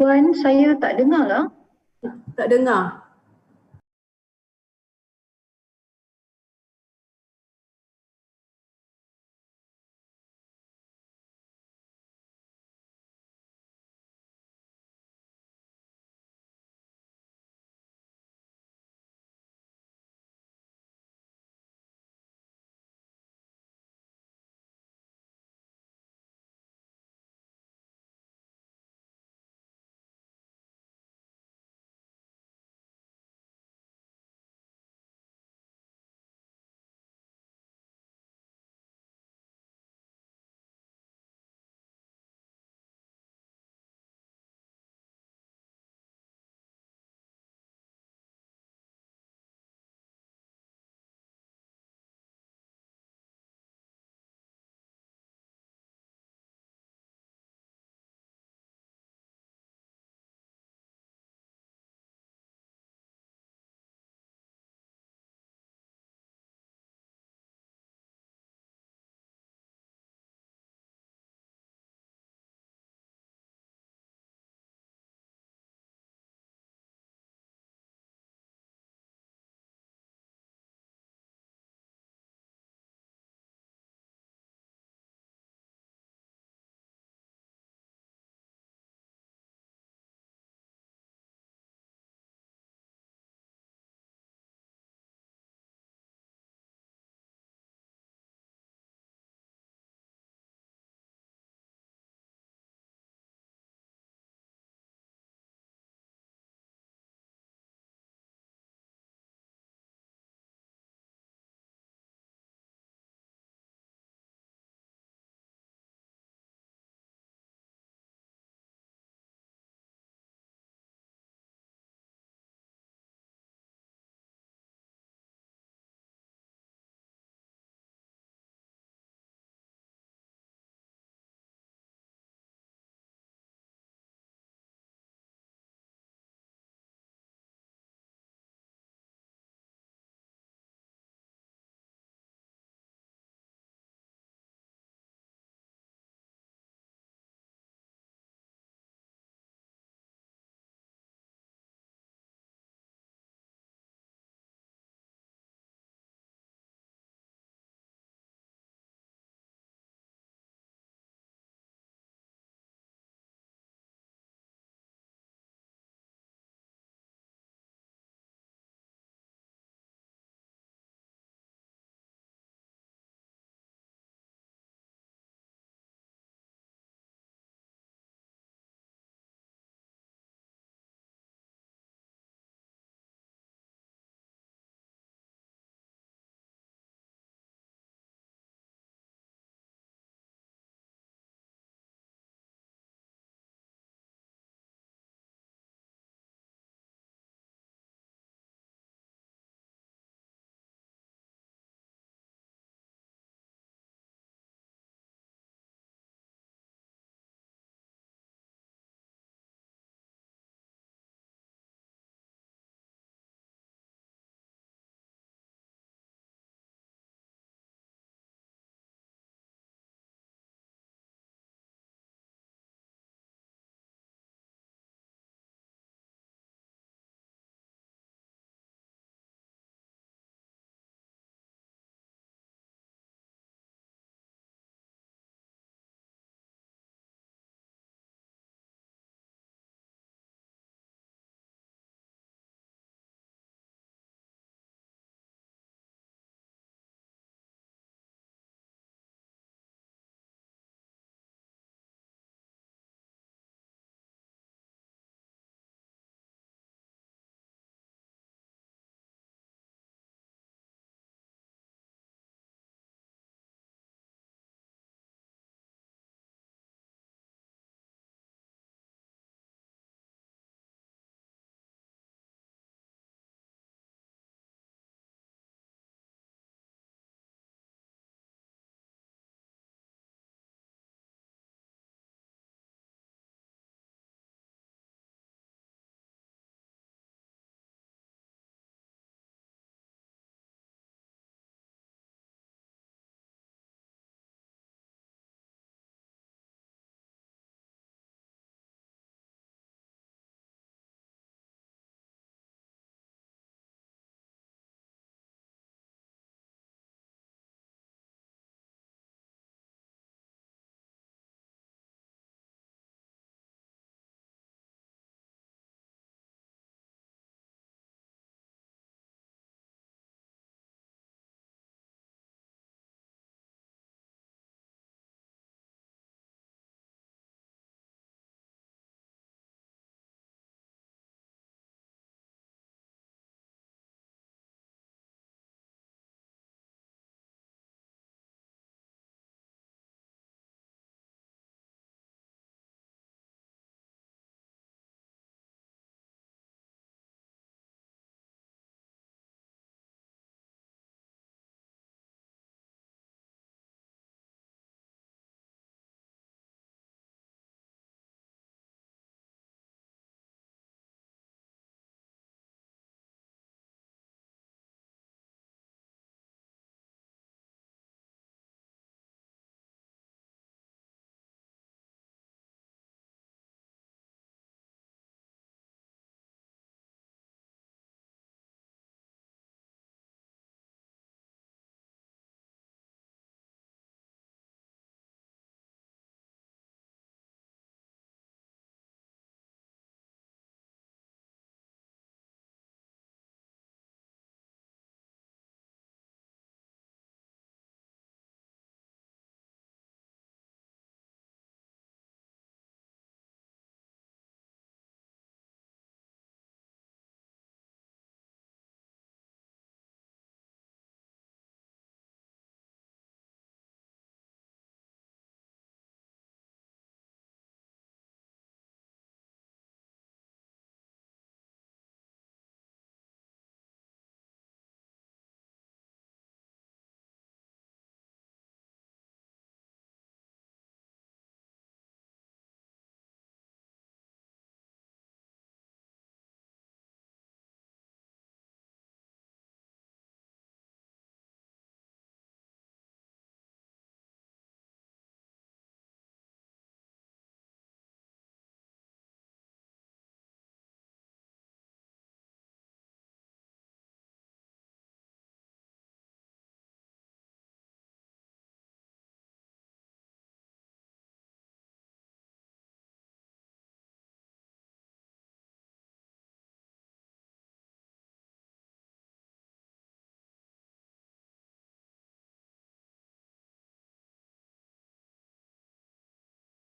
Puan, saya tak dengar lah. Tak dengar.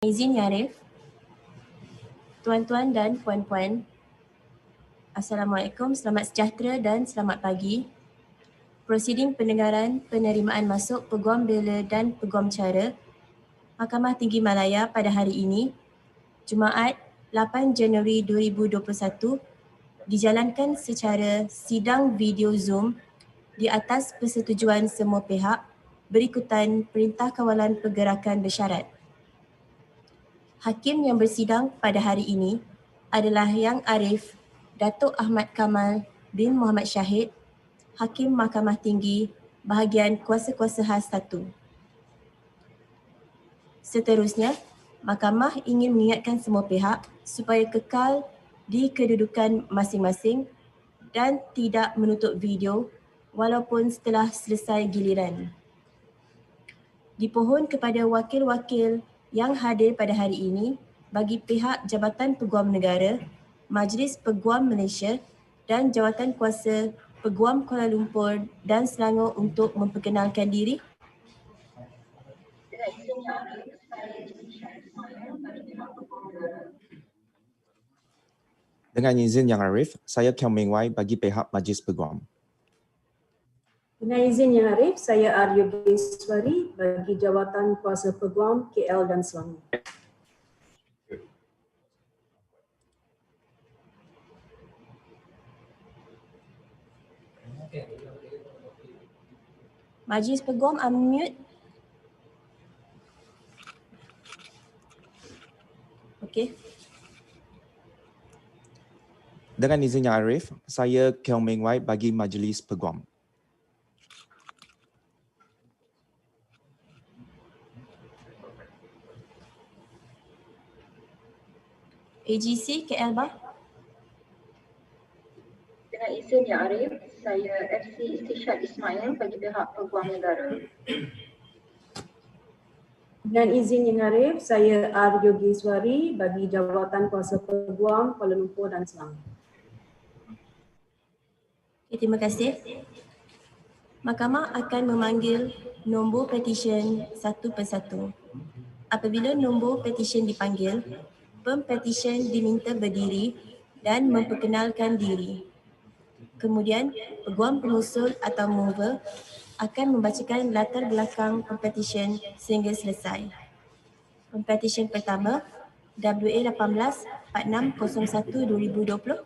Izin Ya Arif, tuan-tuan dan puan-puan, Assalamualaikum, selamat sejahtera dan selamat pagi. Prosiding pendengaran penerimaan masuk Peguam Bela dan Peguam Cara Mahkamah Tinggi Malaya pada hari ini, Jumaat 8 Januari 2021, dijalankan secara sidang video Zoom di atas persetujuan semua pihak berikutan Perintah Kawalan Pergerakan Bersyarat. Hakim yang bersidang pada hari ini adalah Yang Arif Dato Ahmad Kamal bin Muhammad Shahid, Hakim Mahkamah Tinggi Bahagian Kuasa-Kuasa Khas 1. Seterusnya, Mahkamah ingin mengingatkan semua pihak supaya kekal di kedudukan masing-masing dan tidak menutup video walaupun setelah selesai giliran. Dipohon kepada wakil-wakil yang hadir pada hari ini bagi pihak Jabatan Peguam Negara, Majlis Peguam Malaysia dan Jawatan Kuasa Peguam Kuala Lumpur dan Selangor untuk memperkenalkan diri. Dengan izin Yang Arif, saya Kiam Meng Wai bagi pihak Majlis Peguam. Dengan izin Yang Arif, saya Aryo Geswari bagi Jawatan Kuasa Peguam KL dan Selangor. Majlis Peguam unmute. Okey. Dengan izin Yang Arif, saya Kiam Meng Wai bagi Majlis Peguam. AGC KL Bah. Dengan izin Yang Arif, saya FC Istishad Ismail bagi pihak Peguam Negara. Dengan izin Yang Arif, saya Aryo Geswari bagi Jawatan Kuasa Peguam Kuala Lumpur dan Selangor. Okay, terima kasih. Mahkamah akan memanggil nombor petisyen satu persatu. Apabila nombor petisyen dipanggil, Pempetisyen diminta berdiri dan memperkenalkan diri. Kemudian, Peguam pengusul atau mover akan membacakan latar belakang Pempetisyen sehingga selesai. Pempetisyen pertama, WA 18 4601 2020.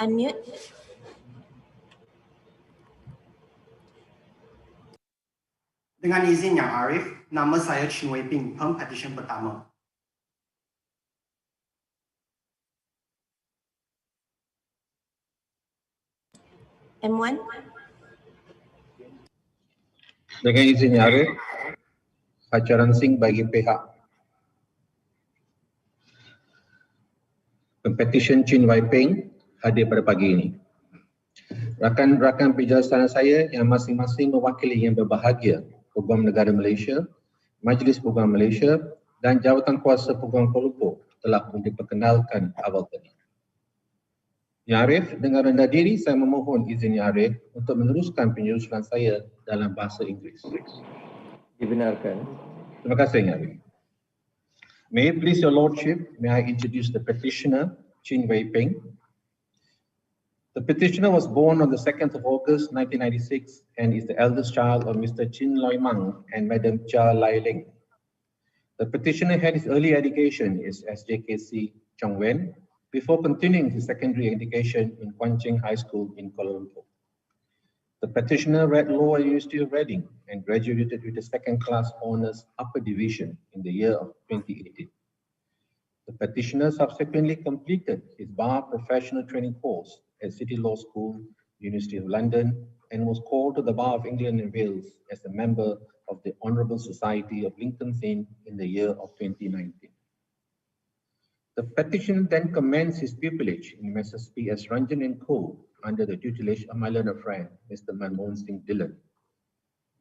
Unmute. Dengan izin Yang Arif, nama saya Chin Wei Ping, Pempetisyen pertama. M1. Dengan izin Yang Arif, Cara Langsung bagi pihak Pempetisyen Chin Wei Ping hadir pada pagi ini. Rakan-rakan penjelasan saya yang masing-masing mewakili yang berbahagia Peguam Negara Malaysia, Majlis Peguam Malaysia dan Jawatan Kuasa Peguam Kuala Lumpur telah pun diperkenalkan awal tadi. Yang Arif, dengan rendah diri saya memohon izin Yang Arif untuk meneruskan penjelasan saya dalam bahasa Inggeris. Dibenarkan. Terima kasih Yang Arif. May it please your lordship, may I introduce the petitioner, Chin Wei Ping. The petitioner was born on the 2nd of August 1996 and is the eldest child of Mr. Chin Loi Mang and Madam Cha Lai Ling. The petitioner had his early education is SJKC Chong Wen before continuing his secondary education in Kuan Ching High School in Kuala Lumpur. The petitioner read law at University of Reading and graduated with a second-class honours upper division in the year of 2018. The petitioner subsequently completed his bar professional training course at City Law School, University of London, and was called to the Bar of England and Wales as a member of the Honourable Society of Lincoln's Inn in the year of 2019. The petitioner then commenced his pupillage in Messrs. P.S. Ranjan & Co. under the tutelage of my learned friend, Mr. Manmohan Singh Dillon.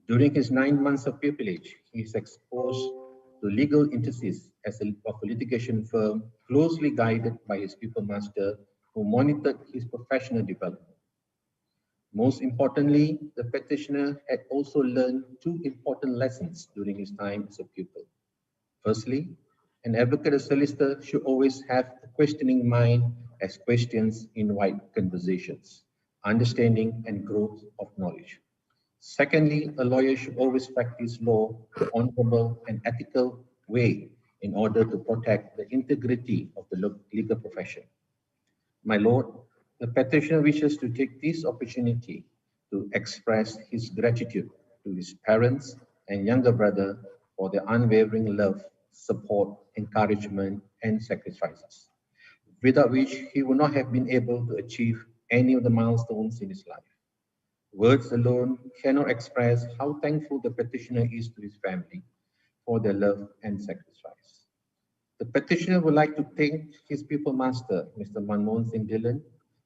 During his 9 months of pupillage, he is exposed to legal intricacies of a litigation firm closely guided by his pupil master who monitored his professional development. Most importantly, the petitioner had also learned 2 important lessons during his time as a pupil. Firstly, an advocate or solicitor should always have a questioning mind as questions invite conversations, understanding and growth of knowledge. Secondly, a lawyer should always practice law in an honorable and ethical way in order to protect the integrity of the legal profession. My Lord, the petitioner wishes to take this opportunity to express his gratitude to his parents and younger brother for their unwavering love, support, encouragement, and sacrifices, without which he would not have been able to achieve any of the milestones in his life. Words alone cannot express how thankful the petitioner is to his family for their love and sacrifice. The petitioner would like to thank his people master, Mr. Manmohan Singh Dhillon,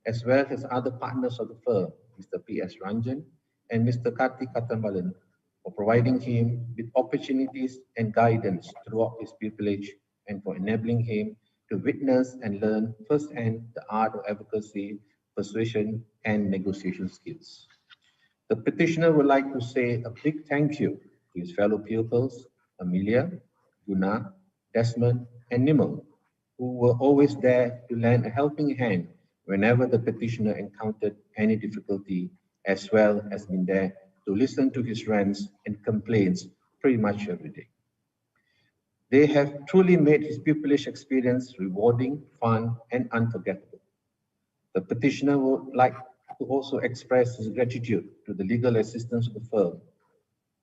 as well as other partners of the firm, Mr. P.S. Ranjan and Mr. Karthik Katambalan, for providing him with opportunities and guidance throughout his pupillage and for enabling him to witness and learn firsthand the art of advocacy, persuasion, and negotiation skills. The petitioner would like to say a big thank you to his fellow pupils, Amelia, Guna, Desmond, and Nimel, who were always there to lend a helping hand whenever the petitioner encountered any difficulty, as well as been there to listen to his rants and complaints pretty much every day. They have truly made his pupillage experience rewarding, fun, and unforgettable. The petitioner would like to also express his gratitude to the legal assistants of the firm,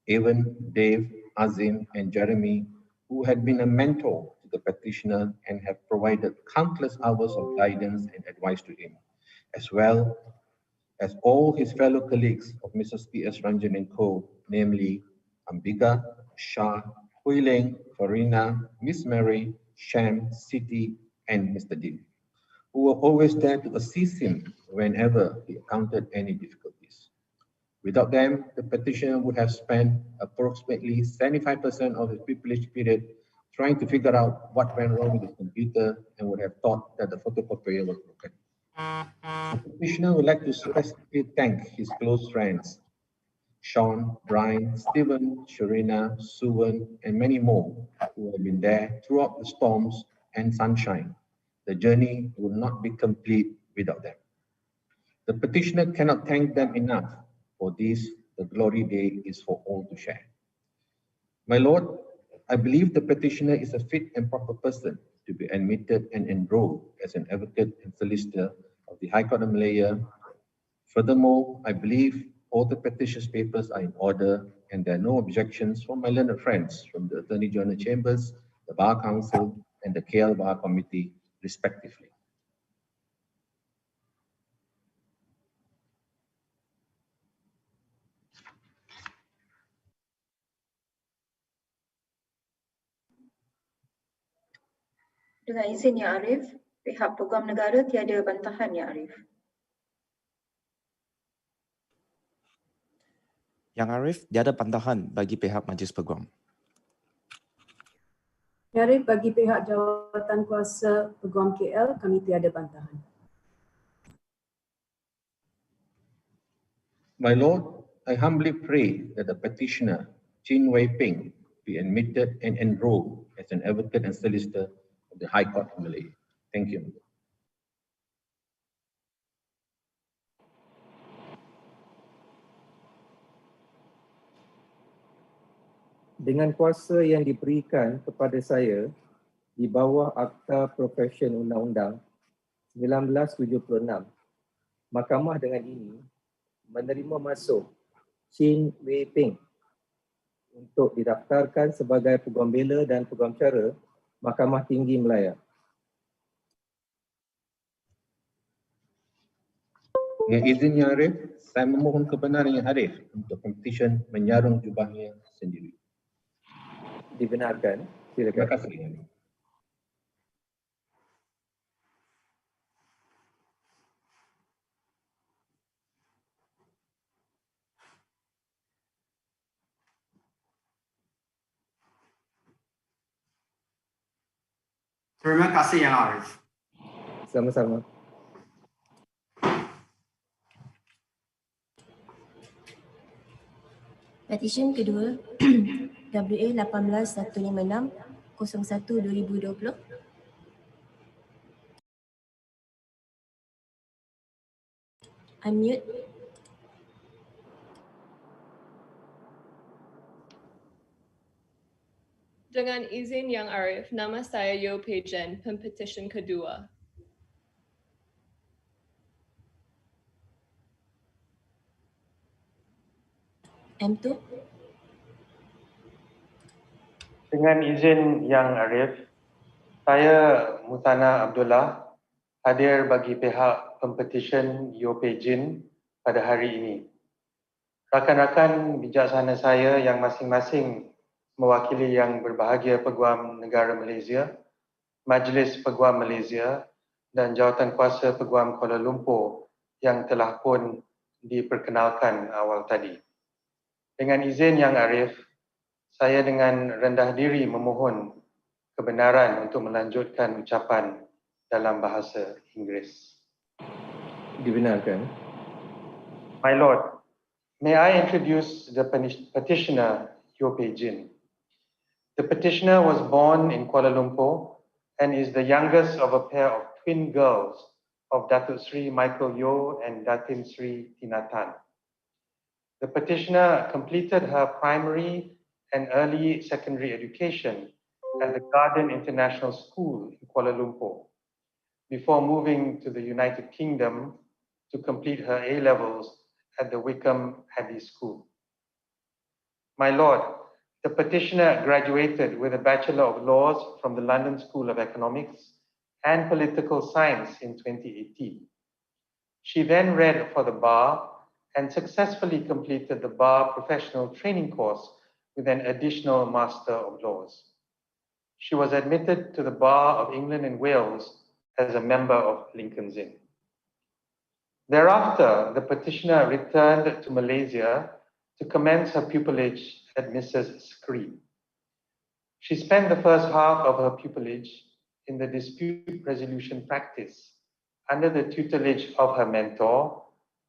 Evan, Dave, Azim, and Jeremy, who had been a mentor to the petitioner and have provided countless hours of guidance and advice to him, as well as all his fellow colleagues of Mrs. P.S. Ranjan and Co., namely Ambika, Shah, Huiling, Farina, Miss Mary, Sham, Siti, and Mr. Dean, who were always there to assist him whenever he encountered any difficulties. Without them, the petitioner would have spent approximately 75% of his pupillage period trying to figure out what went wrong with his computer and would have thought that the photocopier was broken. The petitioner would like to specifically thank his close friends, Sean, Brian, Stephen, Sharina, Suvan, and many more who have been there throughout the storms and sunshine. The journey would not be complete without them. The petitioner cannot thank them enough. For this, the glory day is for all to share. My Lord, I believe the petitioner is a fit and proper person to be admitted and enrolled as an advocate and solicitor of the High Court of Malaya. Furthermore, I believe all the petition's papers are in order and there are no objections from my learned friends from the Attorney General Chambers, the Bar Council, and the KL Bar Committee, respectively. Dengan izin Yang Arif, pihak Peguam Negara tiada bantahan Yang Arif. Yang Arif, tiada bantahan bagi pihak Majlis Peguam. Yang Arif, bagi pihak Jawatan Kuasa Peguam KL, kami tiada bantahan. My Lord, I humbly pray that the petitioner, Chin Wei Ping, be admitted and enrolled as an advocate and solicitor of the High Court of Malaya. Thank you. Dengan kuasa yang diberikan kepada saya di bawah Akta Profesyen Undang-Undang 1976, Mahkamah dengan ini menerima masuk Chin Wei Ping untuk didaftarkan sebagai Peguam Bela dan Peguam Cara Mahkamah Tinggi Malaya. Dengan izin Yang Arif, saya memohon kebenaran Yang Arif untuk Pempetisyen menyarung jubahnya sendiri. Dibenarkan. Terima Silakan. kasih. Terima kasih Yang Arif. Sama-sama. Petisyen kedua WA 18156 01/2020. Unmute. Dengan izin Yang Arif, nama saya Yo Pejen, Pempetisyen kedua. M2. Dengan izin Yang Arif, saya Mutana Abdullah hadir bagi pihak Pempetisyen Yo Pejen pada hari ini. Rakan-rakan bijaksana saya yang masing-masing mewakili yang berbahagia Peguam Negara Malaysia, Majlis Peguam Malaysia dan Jawatan Kuasa Peguam Kuala Lumpur yang telah pun diperkenalkan awal tadi. Dengan izin Yang Arif, saya dengan rendah diri memohon kebenaran untuk melanjutkan ucapan dalam bahasa Inggeris. Dibenarkan. My Lord, may I introduce the petitioner, Yo Pejen. The petitioner was born in Kuala Lumpur and is the youngest of a pair of twin girls of Dato Sri Michael Yo and Datin Sri Tinatan. The petitioner completed her primary and early secondary education at the Garden International School in Kuala Lumpur before moving to the United Kingdom to complete her A-levels at the Wickham Abbey School. My Lord, the petitioner graduated with a Bachelor of Laws from the London School of Economics and Political Science in 2018. She then read for the bar and successfully completed the bar professional training course with an additional Master of Laws. She was admitted to the Bar of England and Wales as a member of Lincoln's Inn. Thereafter, the petitioner returned to Malaysia to commence her pupillage at Mrs. Screen. She spent the first half of her pupillage in the dispute resolution practice under the tutelage of her mentor,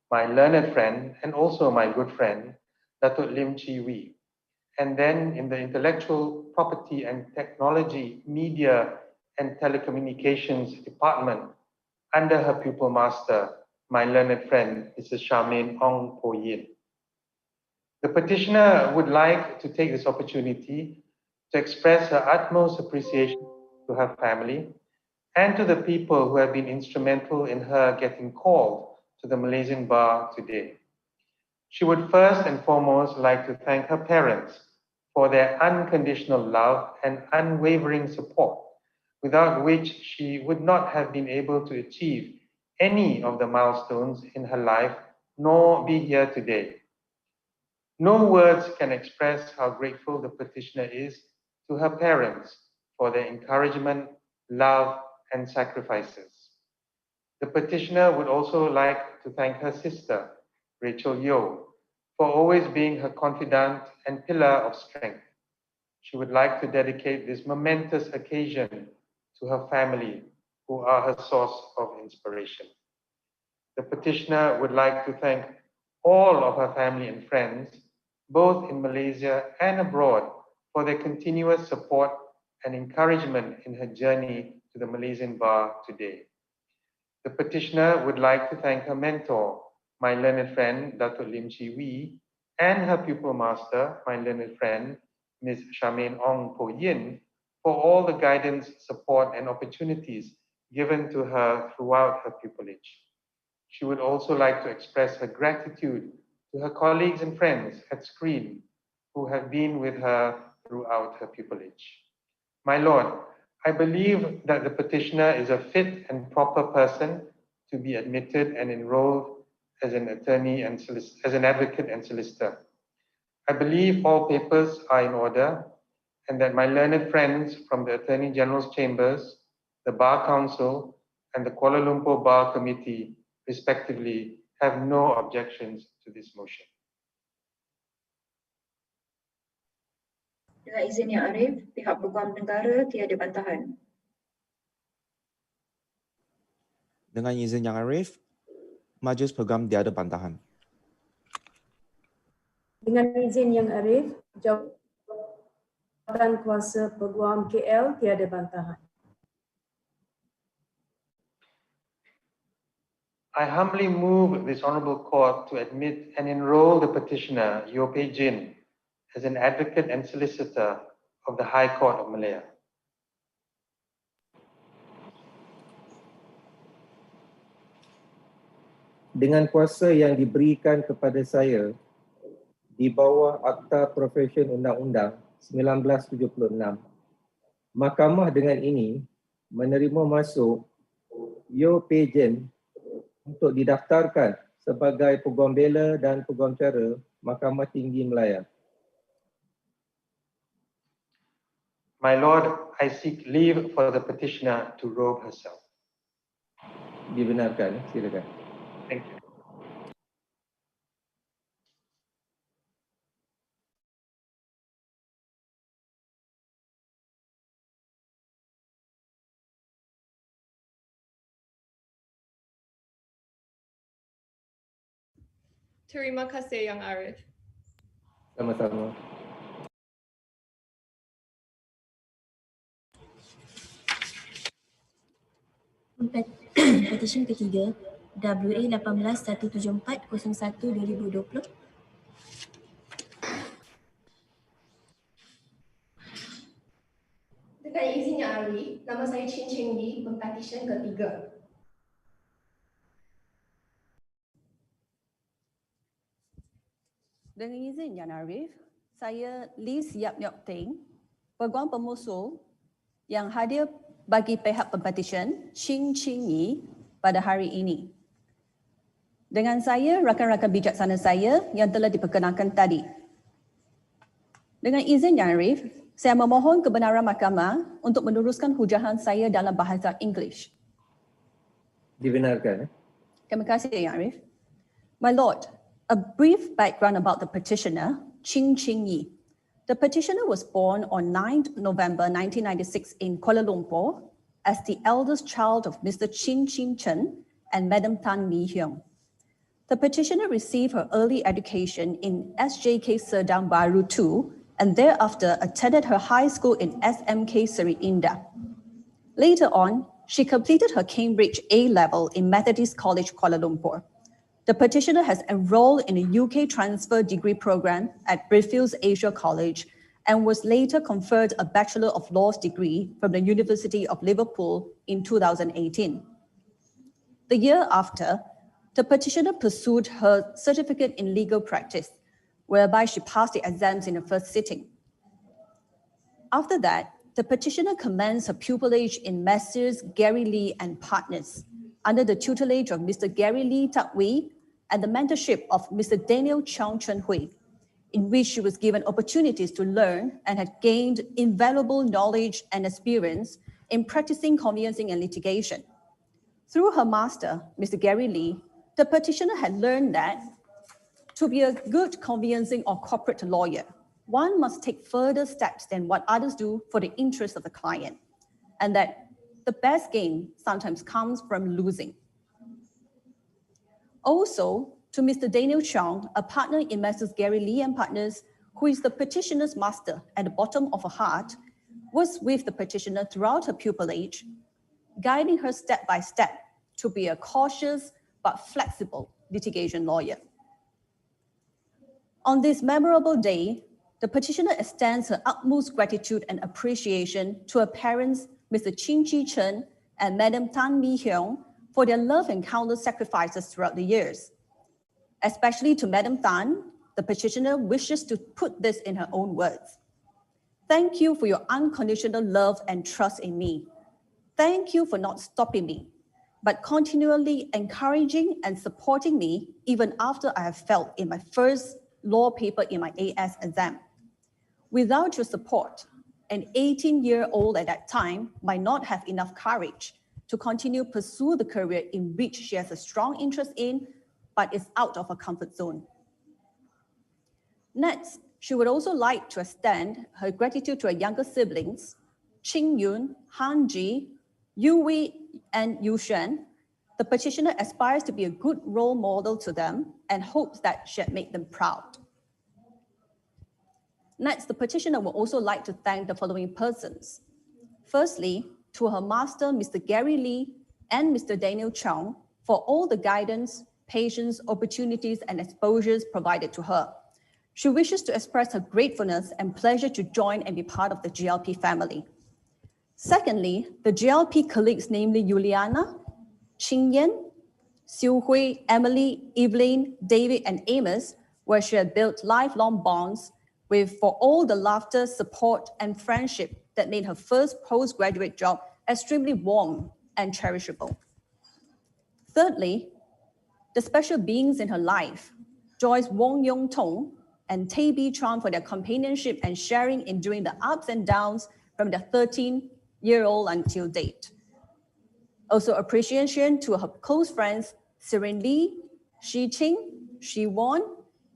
my learned friend and also my good friend, Dato Lim Chi Wee, and then in the intellectual property and technology, media and telecommunications department under her pupil master, my learned friend, Mrs. Charmaine Ong Po Yin. The petitioner would like to take this opportunity to express her utmost appreciation to her family and to the people who have been instrumental in her getting called to the Malaysian Bar today. She would first and foremost like to thank her parents for their unconditional love and unwavering support, without which she would not have been able to achieve any of the milestones in her life, nor be here today. No words can express how grateful the petitioner is to her parents for their encouragement, love, and sacrifices. The petitioner would also like to thank her sister, Rachel Yo, for always being her confidant and pillar of strength. She would like to dedicate this momentous occasion to her family, who are her source of inspiration. The petitioner would like to thank all of her family and friends, both in Malaysia and abroad, for their continuous support and encouragement in her journey to the Malaysian Bar today. The petitioner would like to thank her mentor, my learned friend, Dato Lim Chi Wee, and her pupil master, my learned friend, Ms. Charmaine Ong Po Yin, for all the guidance, support, and opportunities given to her throughout her pupillage. She would also like to express her gratitude to her colleagues and friends at Screen who have been with her throughout her pupillage. My Lord, I believe that the petitioner is a fit and proper person to be admitted and enrolled as an attorney and as an advocate and solicitor. I believe all papers are in order and that my learned friends from the Attorney General's Chambers, the Bar Council, and the Kuala Lumpur Bar Committee, respectively, have no objections to this motion. Dengan izin Yang Arif, pihak Peguam Negara tiada bantahan. Dengan izin Yang Arif, Majlis Peguam tiada bantahan. Dengan izin Yang Arif, jawatan kuasa Peguam KL tiada bantahan. I humbly move this Honourable Court to admit and enrol the petitioner, Yope Jin, as an advocate and solicitor of the High Court of Malaya. Dengan kuasa yang diberikan kepada saya di bawah Akta Profesyen Undang-Undang 1976, Mahkamah dengan ini menerima masuk Yope Jin untuk didaftarkan sebagai Peguam Bela dan Peguam Cara Mahkamah Tinggi Malaya. My Lord, I seek leave for the petitioner to robe herself. Dibenarkan, silakan. Thank you. Terima kasih Yang Arif. Sama-sama. Petisyen ketiga WA 18-174-01-2020. Dengan izin Yang Arif, nama saya Chin Chin Lee, Pempetisyen ketiga. Dengan izin Yang Arif, saya Lee Siap Nyok Teng, Peguam Pemusul yang hadir bagi pihak Pempetisyen Chin Chin Lee pada hari ini. Dengan saya, rakan-rakan bijaksana saya yang telah diperkenalkan tadi. Dengan izin Yang Arif, saya memohon kebenaran mahkamah untuk meneruskan hujahan saya dalam bahasa Inggeris. Dibenarkan. Terima kasih Yang Arif. My Lord, a brief background about the petitioner, Chin Chin Lee. The petitioner was born on 9th November 1996 in Kuala Lumpur as the eldest child of Mr. Chin Chin Chen and Madam Tan Mi Hyung. The petitioner received her early education in SJK Serdang Baru II and thereafter attended her high school in SMK Seri Indah. Later on, she completed her Cambridge A-level in Methodist College, Kuala Lumpur. The petitioner has enrolled in a UK transfer degree program at Bridgefields Asia College and was later conferred a Bachelor of Laws degree from the University of Liverpool in 2018. The year after, the petitioner pursued her certificate in legal practice, whereby she passed the exams in the first sitting. After that, the petitioner commenced her pupillage in Messrs. Gary Lee and Partners, under the tutelage of Mr. Gary Lee Tak Wee and the mentorship of Mr. Daniel Chong Chen Hui, in which she was given opportunities to learn and had gained invaluable knowledge and experience in practicing conveyancing and litigation. Through her master, Mr. Gary Lee, the petitioner had learned that to be a good conveyancing or corporate lawyer, one must take further steps than what others do for the interest of the client, and that the best gain sometimes comes from losing. Also, to Mr. Daniel Chong, a partner in Messrs. Gary Lee and Partners, who is the petitioner's master at the bottom of her heart, was with the petitioner throughout her pupillage, guiding her step by step to be a cautious but flexible litigation lawyer. On this memorable day, the petitioner extends her utmost gratitude and appreciation to her parents, Mr. Chin Chi Chen and Madam Tan Mi Hyung, for their love and countless sacrifices throughout the years. Especially to Madam Tan, the petitioner wishes to put this in her own words. Thank you for your unconditional love and trust in me. Thank you for not stopping me, but continually encouraging and supporting me even after I have failed in my first law paper in my AS exam. Without your support, an 18-year-old at that time might not have enough courage to continue pursue the career in which she has a strong interest in, but is out of her comfort zone. Next, she would also like to extend her gratitude to her younger siblings, Qing Yun, Han Ji, Yu Wei, and Yu Xuan. The petitioner aspires to be a good role model to them and hopes that she had made them proud. Next, the petitioner would also like to thank the following persons. Firstly, to her master, Mr. Gary Lee and Mr. Daniel Chong, for all the guidance, patience, opportunities, and exposures provided to her. She wishes to express her gratefulness and pleasure to join and be part of the GLP family. Secondly, the GLP colleagues, namely Juliana, Qing Yan, Xiu Hui, Emily, Evelyn, David, and Amos, where she had built lifelong bonds with for all the laughter, support, and friendship that made her first postgraduate job extremely warm and cherishable. Thirdly, the special beings in her life, Joyce Wong Yong Tong and Tay Bi Chuan, for their companionship and sharing in during the ups and downs from the 13-year-old until date. Also appreciation to her close friends, Siren Lee, Shi Qing, Shi Won,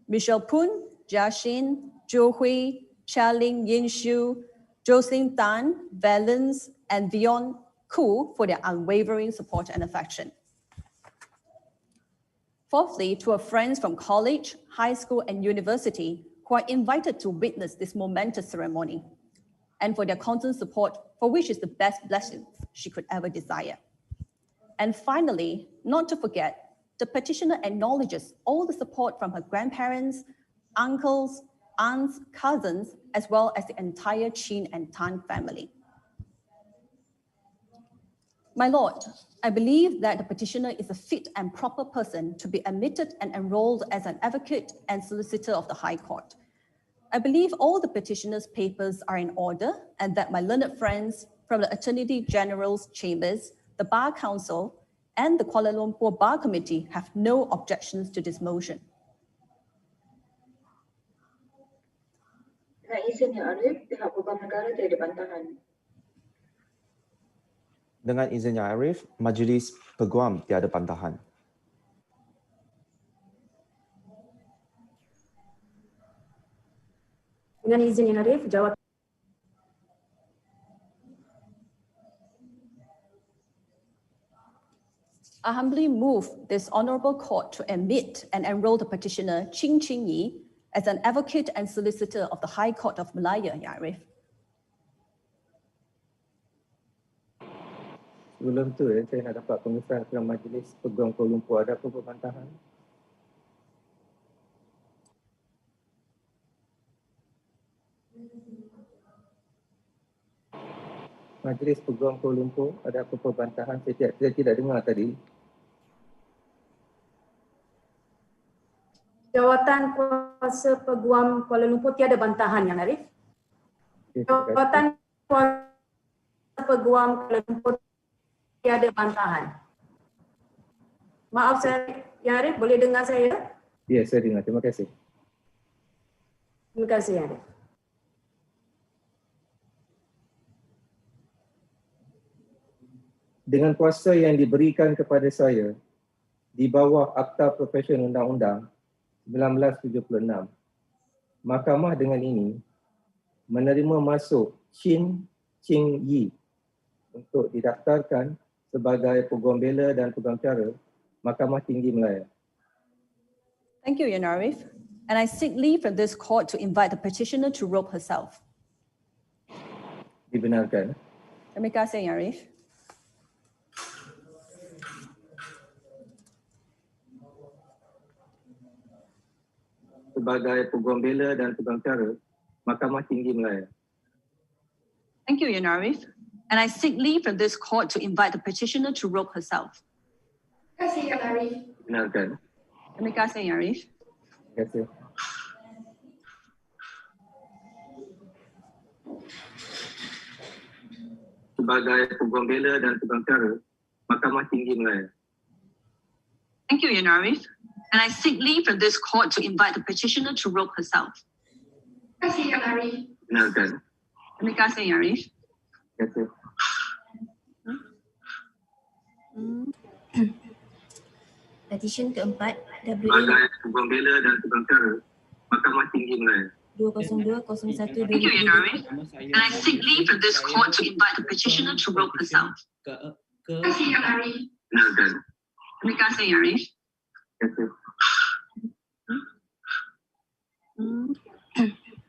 Michelle Poon, Jia Xin, Zhou Hui, Chia Ling, Yin Shu, Jocelyn Tan, Valence, and Vion Ku for their unwavering support and affection. Fourthly, to her friends from college, high school, and university who are invited to witness this momentous ceremony, and for their constant support, for which is the best blessing she could ever desire. And finally, not to forget, the petitioner acknowledges all the support from her grandparents, uncles, aunts, cousins, as well as the entire Chin and Tan family. My Lord, I believe that the petitioner is a fit and proper person to be admitted and enrolled as an advocate and solicitor of the High Court. I believe all the petitioner's papers are in order and that my learned friends from the Attorney General's chambers, the Bar Council, and the Kuala Lumpur Bar Committee have no objections to this motion. Dengan izin Yang Arif, pihak Peguam Negara tiada bantahan. Dengan izin Yang Arif, Majlis Peguam tiada bantahan. Dengan izin Yang Arif, jawatan I humbly move this honorable court to admit and enroll the petitioner Qing Yi as an advocate and solicitor of the High Court of Malaya, Yang Arif. Sebelum tu saya nak dapat pengesahan dalam Majlis Peguam Kuala Lumpur. Ada apa perbantahan? Majlis Peguam Kuala Lumpur, ada apa perbantahan? Saya tidak dengar tadi. Jawatan Kuasa Peguam Kuala Lumpur tiada bantahan, Yang Arif. Jawatan Kuasa Peguam Kuala Lumpur tiada bantahan. Maaf saya, Yang Arif, boleh dengar saya? Ya, saya dengar. Terima kasih. Terima kasih, Yang Arif. Dengan kuasa yang diberikan kepada saya di bawah Akta Profesion Undang-Undang 1976, Mahkamah dengan ini menerima masuk Qing Yi untuk didaftarkan sebagai Peguam Bela dan Peguam Cara Mahkamah Tinggi Malaya. Thank you, Yang Arif. And I seek leave from this court to invite the petitioner to robe herself. Dibenarkan. Terima kasih, Yang Arif. Sebagai Peguam Bela dan Peguam Cara Mahkamah Tinggi Malaya. Thank you, Yang Arif. And I seek leave from this court to invite the petitioner to robe herself. Terima kasih, Yang Arif. Benarkan. Terima kasih, Yang Arif. Terima kasih. Sebagai Peguam Bela dan Peguam Cara Mahkamah Tinggi Malaya. Thank you, Yang Arif. And I seek leave from this court to invite the petitioner to robe herself. Terima kasih, Yang Arif. Benarkan. Terima kasih, Yang Arif. Terima kasih. Petisyen keempat, Sebagai Peguam Bela dan Peguam Cara Mahkamah Tinggi Malaya. 20201 Thank you, Yang Arif. And I seek leave from this court to invite the petitioner to robe herself. Terima kasih, Yang Arif. Benarkan. Terima kasih, Yang Arif. Terima kasih.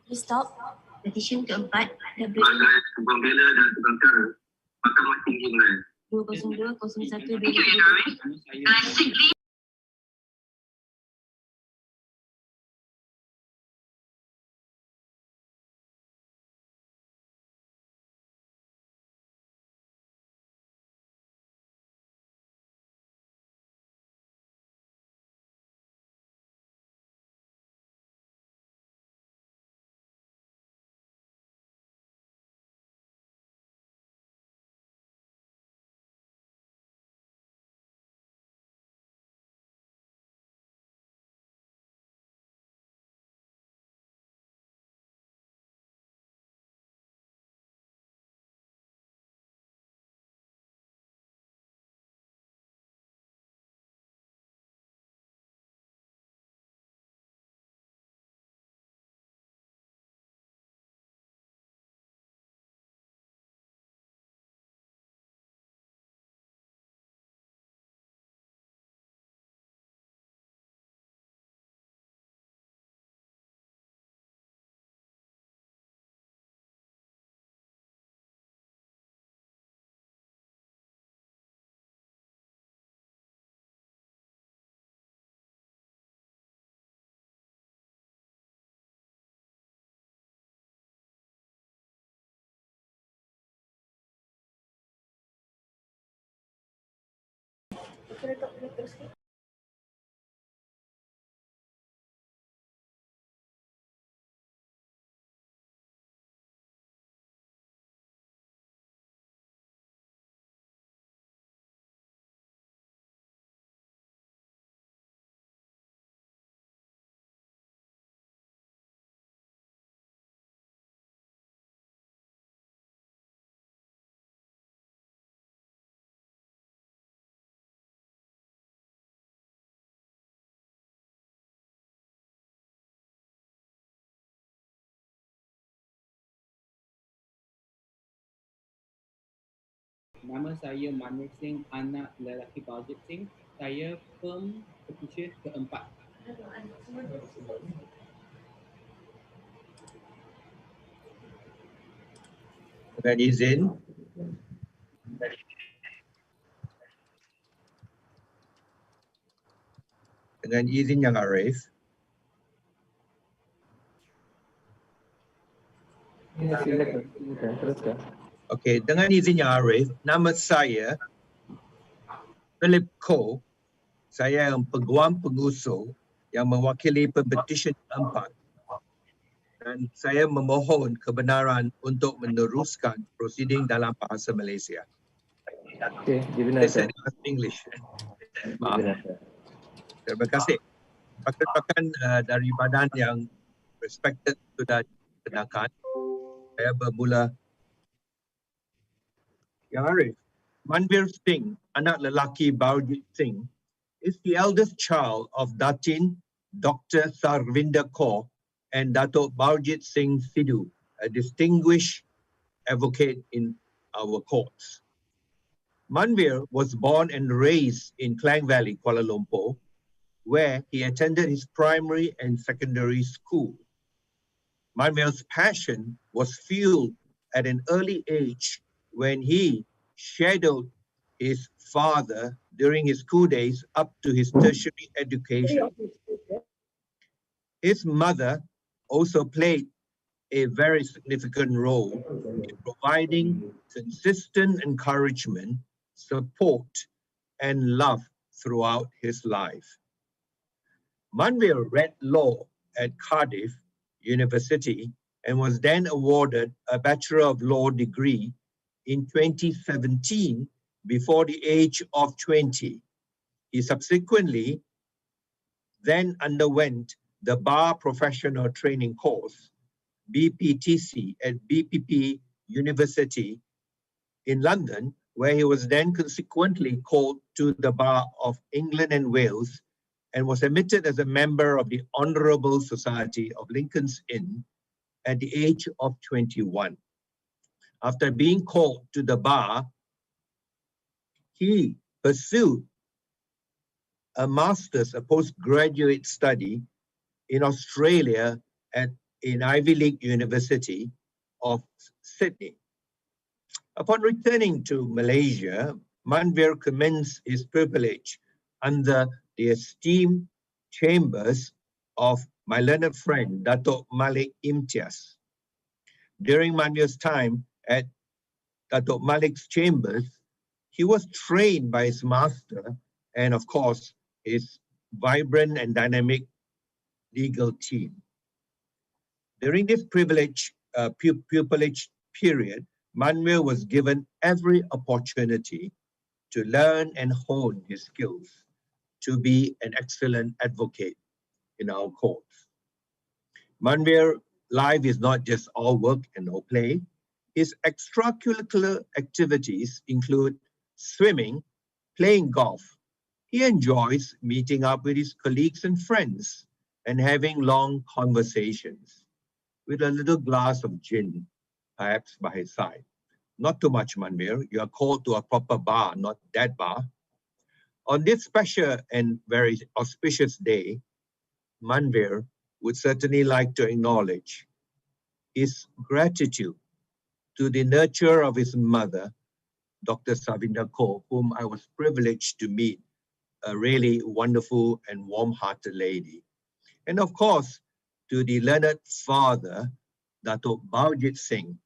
Please stop. Petisyen keempat, Peguam Bela dan Peguam Cara, Mahkamah Tinggi Kuala 20201 Nama saya Manis Singh, anak lelaki Bahagian Singh. Saya Pempetisyen keempat. Dengan izin, Yang Arif, okey, dengan izin Yang Arif, nama saya Philip Ko. Saya yang Peguam pengusul yang mewakili Pempetisyen Tempat. Dan saya memohon kebenaran untuk meneruskan prosiding dalam bahasa Malaysia. Okey, dibenarkan. English. Maaf. Terima kasih. Pakar-pakar dari badan yang respected sudah dibenarkan. Saya bermula. Yang Arif, Manvir Singh, anak lelaki Bahagian Singh, is the eldest child of Datin Dr. Sarvinder Kaur and Dato Bahagian Singh Sidhu, a distinguished advocate in our courts. Manvir was born and raised in Klang Valley, Kuala Lumpur, where he attended his primary and secondary school. Manvir's passion was fueled at an early age when he shadowed his father during his school days up to his tertiary education. His mother also played a very significant role in providing consistent encouragement, support, and love throughout his life. Manvir read law at Cardiff University and was then awarded a Bachelor of Law degree in 2017 before the age of 20. He subsequently then underwent the Bar Professional Training Course, BPTC, at BPP University in London, where he was then consequently called to the Bar of England and Wales and was admitted as a member of the Honourable Society of Lincoln's Inn at the age of 21. After being called to the bar, he pursued a master's, a postgraduate study in Australia at in Ivy League University of Sydney. Upon returning to Malaysia, Manvir commenced his privilege under the esteemed chambers of my learned friend, Dato Malik Imtiaz. During Manvir's time at Dato Malik's chambers, he was trained by his master and, of course, his vibrant and dynamic legal team. During this pupillage period, Manvir was given every opportunity to learn and hone his skills to be an excellent advocate in our courts. Manvir's life is not just all work and no play. His extracurricular activities include swimming, playing golf. He enjoys meeting up with his colleagues and friends and having long conversations with a little glass of gin, perhaps by his side. Not too much, Manvir. You are called to a proper bar, not that bar. On this special and very auspicious day, Manvir would certainly like to acknowledge his gratitude to the nurture of his mother, Dr. Savinda Kaur, whom I was privileged to meet, a really wonderful and warm-hearted lady. And of course, to the learned father, Dato Bahagian Singh,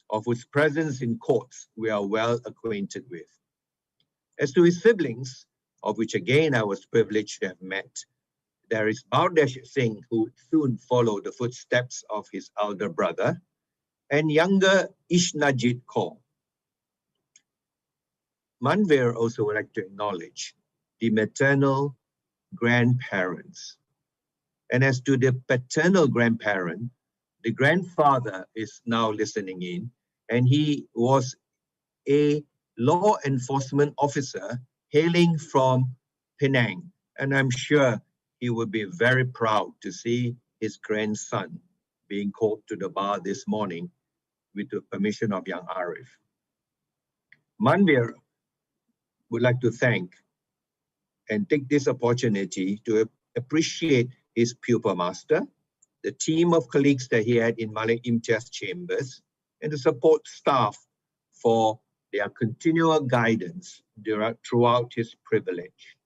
of whose presence in courts we are well acquainted with. As to his siblings, of which again I was privileged to have met, there is Bahagian Singh, who would soon follow the footsteps of his elder brother, and younger Ishnajit Kaur. Manvir also would like to acknowledge the maternal grandparents. And as to the paternal grandparent, the grandfather is now listening in, and he was a law enforcement officer hailing from Penang. And I'm sure he would be very proud to see his grandson being called to the bar this morning with the permission of young Arif. Manvir would like to thank and take this opportunity to appreciate his pupil master, the team of colleagues that he had in Malik Imtiaz chambers, and the support staff for their continual guidance throughout his privilege.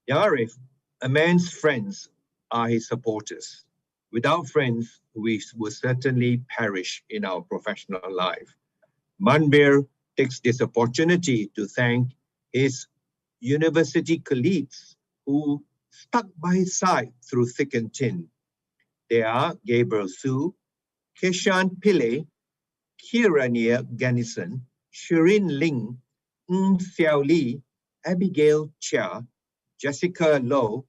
Young Arif, a man's friends are his supporters. Without friends, we would certainly perish in our professional life. Manvir takes this opportunity to thank his university colleagues who stuck by his side through thick and thin. They are Gabriel Su, Keshan Pillay, Kirania Ganison, Shirin Ling, Ng Xiao Li, Abigail Chia, Jessica Low,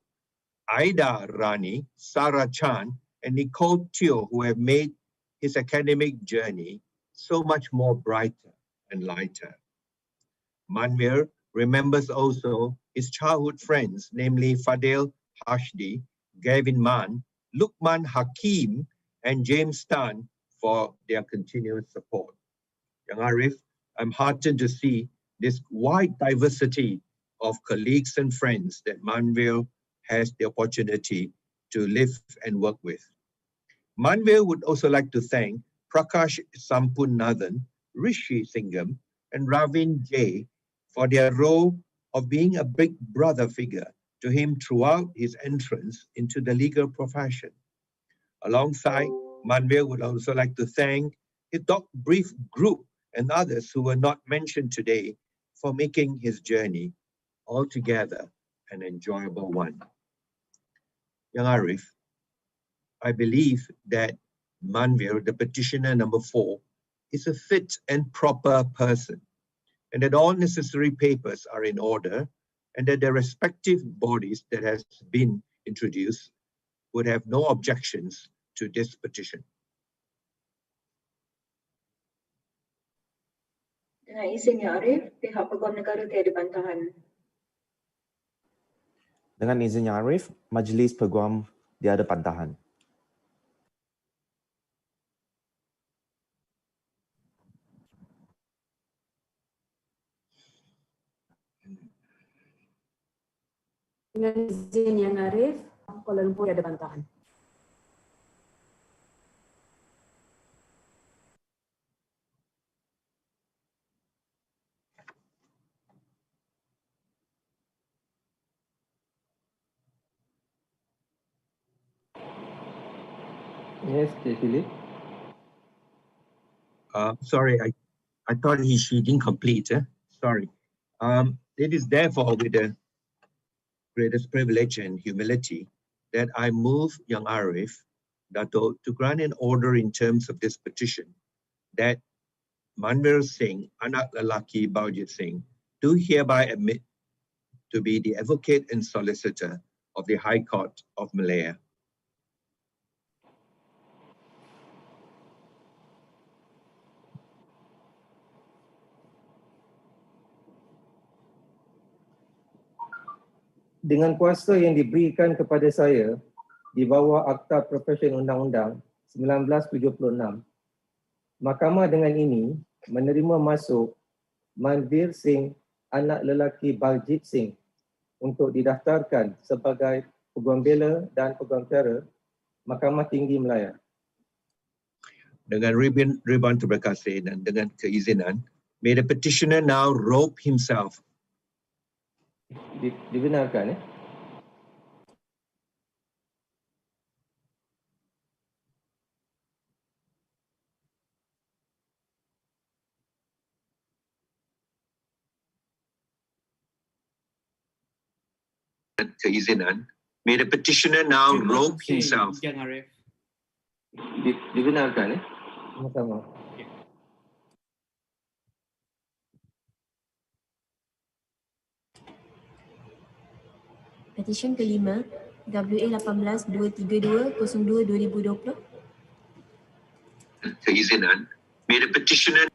Aida Rani, Sarah Chan, and Nicole Teo, who have made his academic journey so much more brighter and lighter. Manvir remembers also his childhood friends, namely Fadel Hashdi, Gavin Mann, Lukman Hakim, and James Tan for their continued support. Young Arif, I'm heartened to see this wide diversity of colleagues and friends that Manvir has the opportunity to live and work with. Manvir would also like to thank Prakash Sampunathan, Rishi Singham, and Ravin J for their role of being a big brother figure to him throughout his entrance into the legal profession. Alongside, Manvir would also like to thank his Doc Brief group and others who were not mentioned today for making his journey altogether an enjoyable one. Young Arif, I believe that Manvir, the petitioner number 4, is a fit and proper person, and that all necessary papers are in order, and that the respective bodies that has been introduced would have no objections to this petition. Dengan izin Yang Arif, pihak Peguam Negara tiada bantahan. Dengan izin Yang Arif, Majlis Peguam tiada bantahan. Dengan izin Yang Arif, Kuala Lumpur tiada bantahan. Yes, Cik Philip. Sorry, I thought she didn't complete. Sorry. It is therefore with the greatest privilege and humility that I move Yang Arif, Dato, to grant an order in terms of this petition that Manvir Singh, anak lelaki Baljit Singh, do hereby admit to be the advocate and solicitor of the High Court of Malaya. Dengan kuasa yang diberikan kepada saya di bawah Akta Profesion Undang-Undang 1976, Mahkamah dengan ini menerima masuk Manvir Singh, anak lelaki Baljit Singh, untuk didaftarkan sebagai Peguam Bela dan Peguam Cara Mahkamah Tinggi Malaya. Dengan ribuan terima kasih dan dengan keizinan, may the petitioner now robe himself. Dibenarkan, Keizinan, may the petitioner now robe himself. Dibenarkan, sama-sama. Petisyen kelima, WA18-232-02-2020. Keizinan, may the petitioner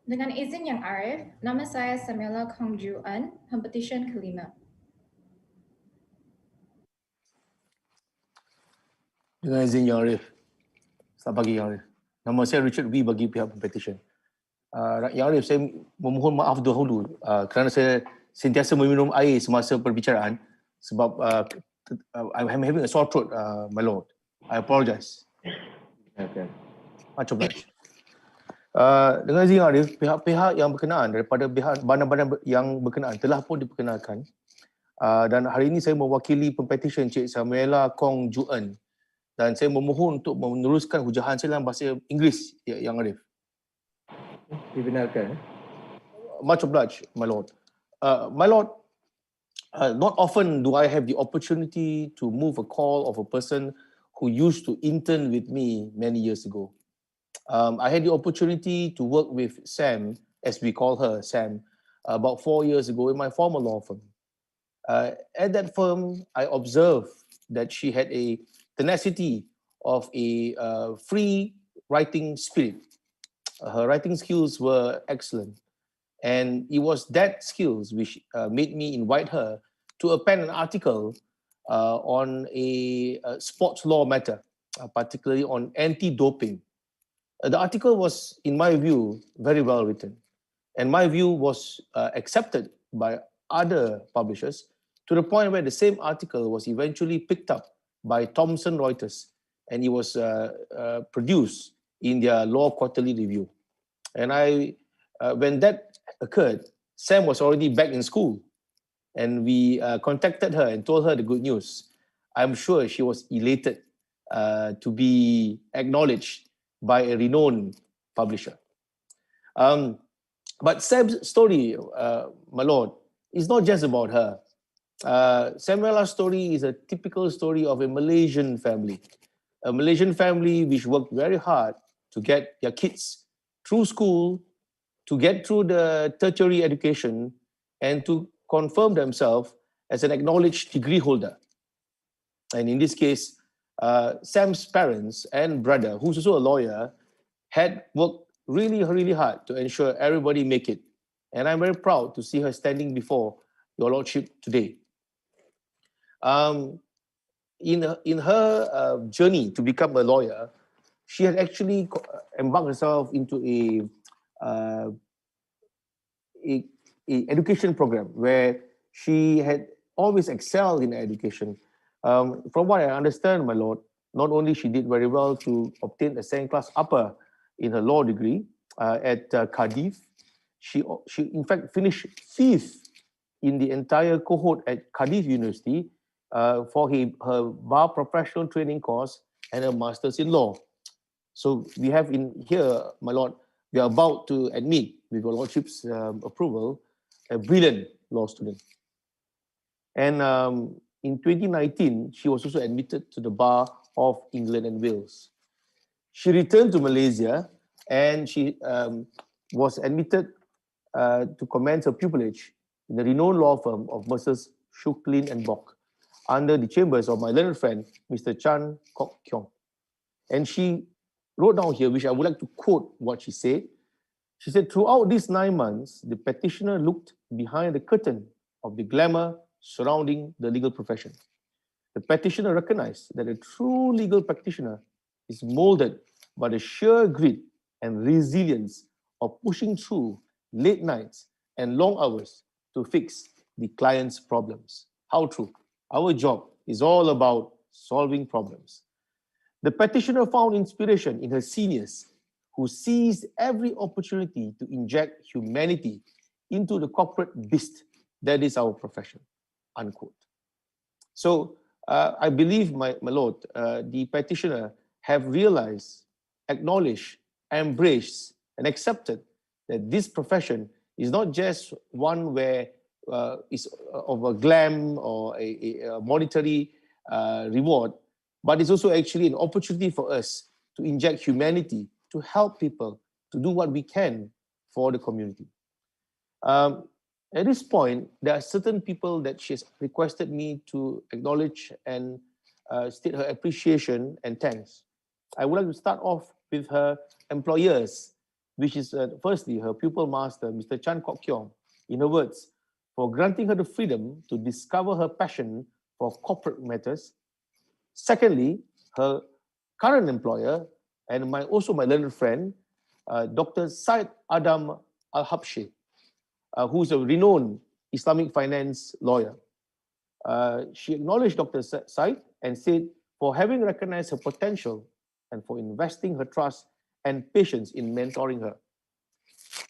Dengan izin Yang Arif, nama saya Samela Kongjuan, Pempetisyen kelima. Dengan izin Yang Arif, selamat pagi Yang Arif. Nama saya Richard V bagi pihak Pempetisyen. Yang Arif, saya memohon maaf dahulu kerana saya sentiasa meminum air semasa perbicaraan sebab I'm having a sore throat, my lord. I apologize. Okay. Much obliged. Dengan izin Yang Arif, pihak-pihak yang berkenaan daripada badan-badan yang berkenaan telah pun diperkenalkan dan hari ini saya mewakili Pempetisyen Cik Samela Kong Juan dan saya memohon untuk meneruskan hujahan saya dalam bahasa Inggeris, Yang Arif. Dibenarkan. Much obliged, my lord. My lord, not often do I have the opportunity to move a call of a person who used to intern with me many years ago. I had the opportunity to work with Sam, as we call her, Sam, about 4 years ago in my former law firm. At that firm, I observed that she had a tenacity of a free writing spirit. Her writing skills were excellent. And it was that skills which made me invite her to append an article on a sports law matter, particularly on anti-doping. The article was, in my view, very well written. And my view was accepted by other publishers to the point where the same article was eventually picked up by Thomson Reuters and it was produced in their Law Quarterly Review. And when that occurred, Sam was already back in school and we contacted her and told her the good news. I'm sure she was elated to be acknowledged by a renowned publisher. But Sam's story, my lord, is not just about her. Samela's story is a typical story of a Malaysian family which worked very hard to get their kids through school, to get through the tertiary education, and to confirm themselves as an acknowledged degree holder. And in this case, Sam's parents and brother, who's also a lawyer, had worked really, really hard to ensure everybody make it. And I'm very proud to see her standing before your lordship today. In her journey to become a lawyer, she had actually embarked herself into a education program where she had always excelled in education. From what I understand, my lord, not only she did very well to obtain a second class upper in her law degree at Cardiff, she in fact finished 5th in the entire cohort at Cardiff University for her bar professional training course and a master's in law. So we have in here, my lord, we are about to admit, with your lordship's approval, a brilliant law student. And in 2019, she was also admitted to the bar of England and Wales. She returned to Malaysia and she was admitted to commence her pupillage in the renowned law firm of Messrs. Shuklin and Bock, under the chambers of my learned friend, Mr. Chan Kok Kiong. And she wrote down here, which I would like to quote what she said. She said, throughout these 9 months, the petitioner looked behind the curtain of the glamour surrounding the legal profession. The petitioner recognized that a true legal practitioner is molded by the sheer grit and resilience of pushing through late nights and long hours to fix the client's problems. How true. Our job is all about solving problems. The petitioner found inspiration in her seniors who seized every opportunity to inject humanity into the corporate beast that is our profession, unquote. So I believe, my lord, the petitioner have realized, acknowledged, embraced, and accepted that this profession is not just one where is of a glam or a monetary reward, but it's also actually an opportunity for us to inject humanity, to help people, to do what we can for the community. At this point, there are certain people that she has requested me to acknowledge and state her appreciation and thanks. I would like to start off with her employers, which is firstly her pupil master, Mr. Chan Kok Kiong, in her words, for granting her the freedom to discover her passion for corporate matters. Secondly, her current employer and also my learned friend, Dr. Syed Adam Al-Habshi, who is a renowned Islamic finance lawyer. She acknowledged Dr. Syed and said, for having recognized her potential and for investing her trust and patience in mentoring her.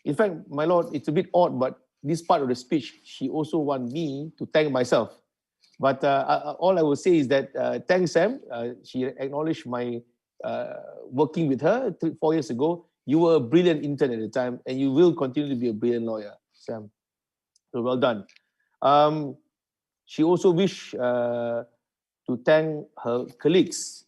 In fact, my lord, it's a bit odd, but this part of the speech, she also wants me to thank myself. But all I will say is that thanks, Sam. She acknowledged my working with her 4 years ago. You were a brilliant intern at the time, and you will continue to be a brilliant lawyer, Sam. So well done. She also wished to thank her colleagues.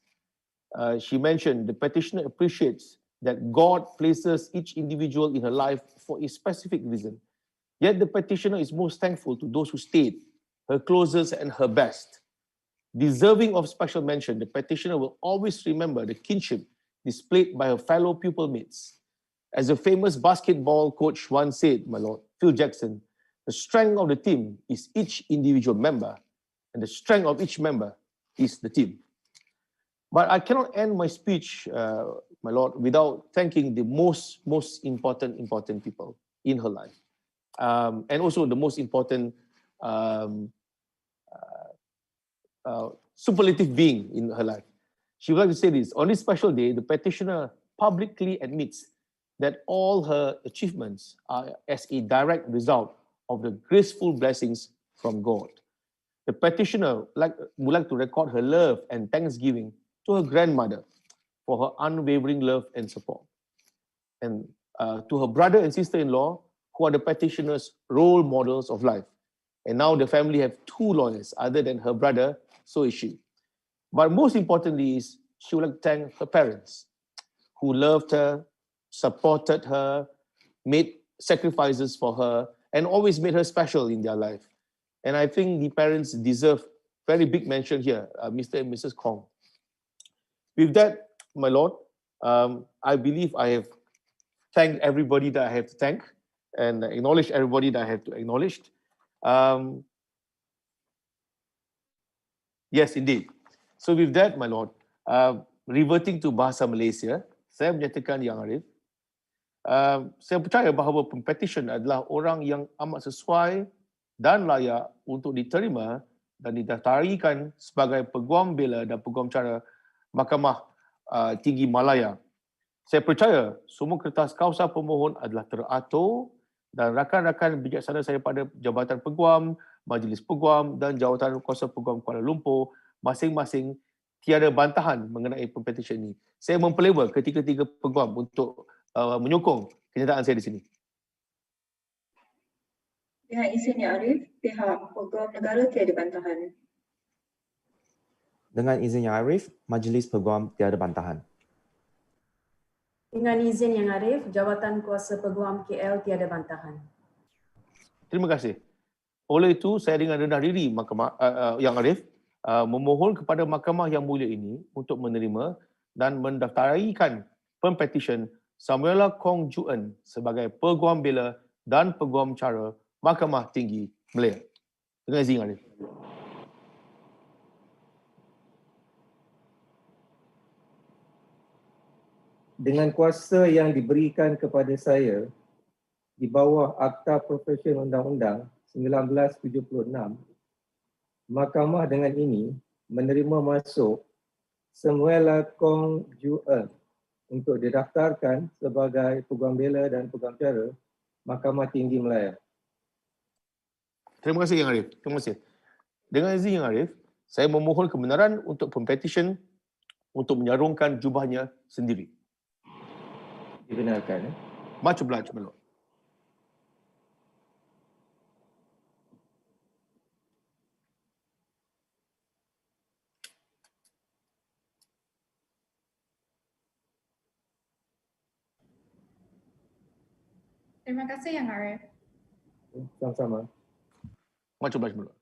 She mentioned the petitioner appreciates that God places each individual in her life for a specific reason. Yet the petitioner is most thankful to those who stayed, her closest and her best. Deserving of special mention, the petitioner will always remember the kinship displayed by her fellow pupil mates. As a famous basketball coach once said, my lord, Phil Jackson, the strength of the team is each individual member, and the strength of each member is the team. But I cannot end my speech, my lord, without thanking the most important people in her life. And also the most important superlative being in her life. She would like to say this: on this special day, the petitioner publicly admits that all her achievements are as a direct result of the graceful blessings from God. The petitioner would like to record her love and thanksgiving to her grandmother for her unwavering love and support, and to her brother and sister-in-law, who are the petitioner's role models of life. And now the family have 2 lawyers other than her brother, so is she. But most importantly is she would like to thank her parents who loved her, supported her, made sacrifices for her, and always made her special in their life. And I think the parents deserve very big mention here, Mr. and Mrs. Kong. With that, my lord, I believe I have thanked everybody that I have to thank and acknowledged everybody that I have to acknowledge. Yes, indeed. So with that, my lord, reverting to bahasa Malaysia, saya menyatakan Yang Arif, saya percaya bahawa pempetition adalah orang yang amat sesuai dan layak untuk diterima dan didaftaraikan sebagai Peguam Bela dan Peguam Cara Mahkamah Tinggi Malaya. Saya percaya semua kertas kausa pemohon adalah teratur dan rakan-rakan bijaksana saya pada Jabatan Peguam Majlis Peguam dan Jawatan Kuasa Peguam Kuala Lumpur masing-masing tiada bantahan mengenai Pempetisyen ini. Saya mempeleva ketiga-tiga peguam untuk menyokong kenyataan saya di sini. Dengan izin Yang Arif, pihak Peguam Negara tiada bantahan. Dengan izin Yang Arif, Majlis Peguam tiada bantahan. Dengan izin Yang Arif, Jawatan Kuasa Peguam KL tiada bantahan. Terima kasih. Oleh itu, saya dengan rendah diri Yang Arif memohon kepada Mahkamah yang mulia ini untuk menerima dan mendaftaraikan Pempetisyen Samuela Kong Juan sebagai Peguam Bela dan Peguam Cara Mahkamah Tinggi Malaya. Dengan izin Arif. Dengan kuasa yang diberikan kepada saya di bawah Akta Profesion Undang-Undang 1976, Mahkamah dengan ini menerima masuk Samuela Kong Juan untuk didaftarkan sebagai Peguam Bela dan Peguam Cara Mahkamah Tinggi Malaya. Terima kasih Yang Arif. Terima kasih. Dengan izin Yang Arif, saya memohon kebenaran untuk Pempetisyen untuk menyarungkan jubahnya sendiri. Dibenarkan. Much obliged, my lord. Terima kasih Yang Arif. Sama-sama. Much obliged, my lord.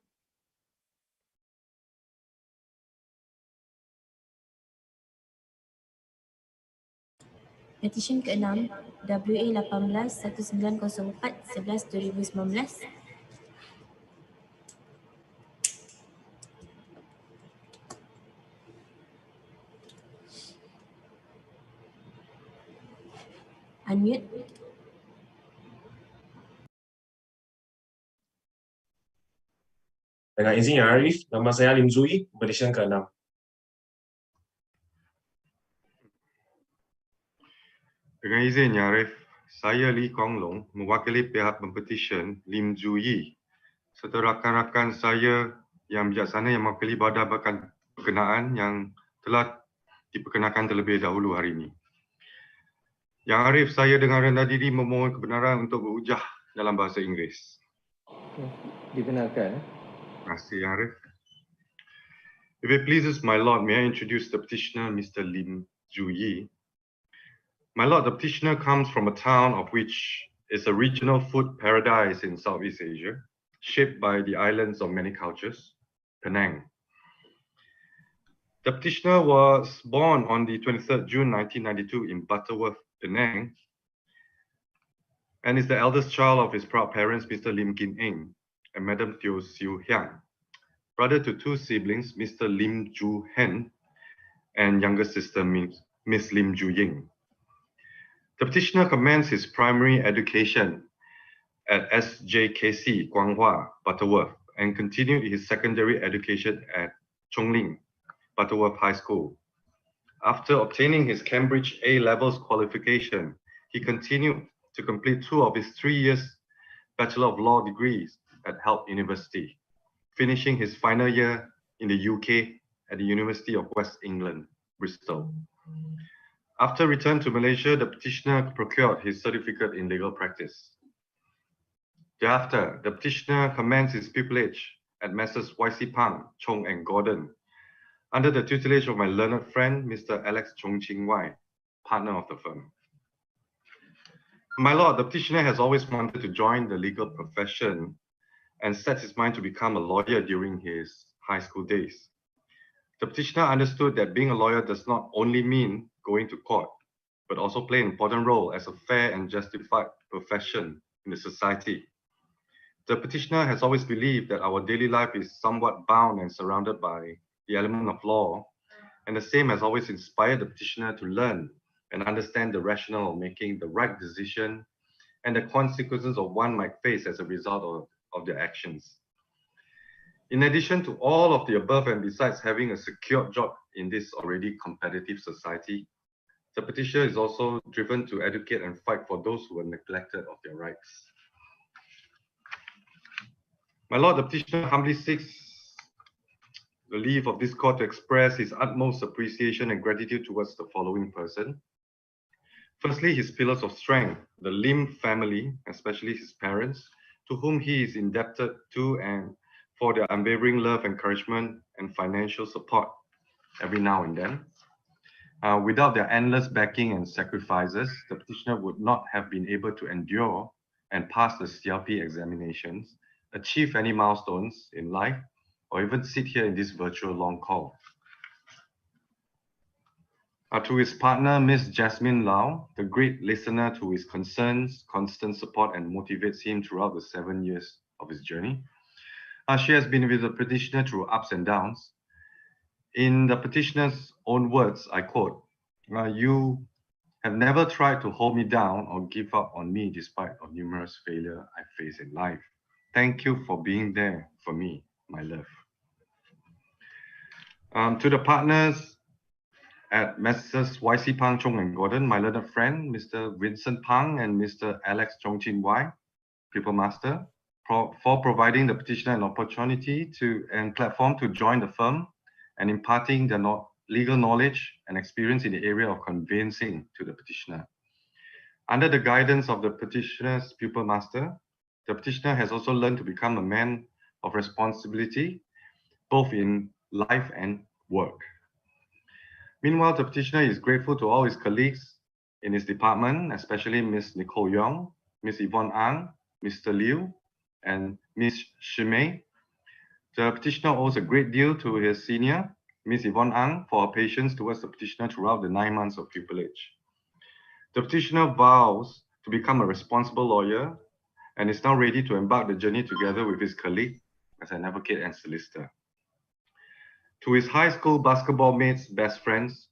Petisyen ke-6 WA 18-1904-11-2019 Unmute. Dengan izin Yang Arif, nama saya Lim Zui, Petisyen ke-6. Dengan izin Yang Arif, saya Lee Kong Long mewakili pihak Pempetisyen Lim Zui serta rakan-rakan saya yang bijaksana yang mewakili badan berkenaan yang telah diperkenalkan terlebih dahulu hari ini. Yang Arif, saya dengan rendah diri memohon kebenaran untuk berhujah dalam bahasa Inggeris. Dibenarkan. Terima kasih Yang Arif. If it pleases my lord, may I introduce the petitioner, Mr. Lim Zui. My lord, the petitioner comes from a town of which is a regional food paradise in Southeast Asia, shaped by the islands of many cultures, Penang. The petitioner was born on the 23rd June 1992 in Butterworth, Penang, and is the eldest child of his proud parents, Mr. Lim Kin Eng and Madam Teo Siu Hyang, brother to two siblings, Mr. Lim Ju Hen and younger sister, Miss Lim Ju Ying. The petitioner commenced his primary education at SJKC, Guanghua, Butterworth, and continued his secondary education at Chongling, Butterworth High School. After obtaining his Cambridge A-levels qualification, he continued to complete 2 of his 3 years Bachelor of Law degrees at Help University, finishing his final year in the UK at the University of West England, Bristol. After return to Malaysia, the petitioner procured his certificate in legal practice. Thereafter, the petitioner commenced his pupillage at Messrs. Y.C. Pang, Chong and Gordon, under the tutelage of my learned friend, Mr. Alex Chong Ching Wai, partner of the firm. My lord, the petitioner has always wanted to join the legal profession and set his mind to become a lawyer during his high school days. The petitioner understood that being a lawyer does not only mean going to court, but also play an important role as a fair and justified profession in the society. The petitioner has always believed that our daily life is somewhat bound and surrounded by the element of law, and the same has always inspired the petitioner to learn and understand the rationale of making the right decision and the consequences of one might face as a result of their actions. In addition to all of the above, and besides having a secure job in this already competitive society, the petitioner is also driven to educate and fight for those who are neglected of their rights. My Lord, the petitioner humbly seeks the leave of this court to express his utmost appreciation and gratitude towards the following person. Firstly, his pillars of strength, the Lim family, especially his parents, to whom he is indebted to and for their unwavering love, encouragement, and financial support every now and then. Without their endless backing and sacrifices, the petitioner would not have been able to endure and pass the CLP examinations, achieve any milestones in life, or even sit here in this virtual long call. To his partner, Ms. Jasmine Lau, the great listener to his concerns, constant support, and motivates him throughout the 7 years of his journey. She has been with the petitioner through ups and downs. In the petitioner's own words, I quote, "You have never tried to hold me down or give up on me despite of numerous failures I face in life. Thank you for being there for me, my love." To the partners at Messrs. YC Pang, Chong and Gordon, my learned friend, Mr. Vincent Pang and Mr. Alex Chong Chin Wai, People Master, for providing the petitioner an opportunity and platform to join the firm and imparting their legal knowledge and experience in the area of conveyancing to the petitioner. Under the guidance of the petitioner's pupil master, the petitioner has also learned to become a man of responsibility, both in life and work. Meanwhile, the petitioner is grateful to all his colleagues in his department, especially Ms. Nicole Yong, Ms. Yvonne Ang, Mr. Liu, and Ms. Shimei. The petitioner owes a great deal to his senior, Ms. Yvonne Ang, for her patience towards the petitioner throughout the 9 months of pupillage. The petitioner vows to become a responsible lawyer and is now ready to embark the journey together with his colleague as an advocate and solicitor. To his high school basketball mates, best friends,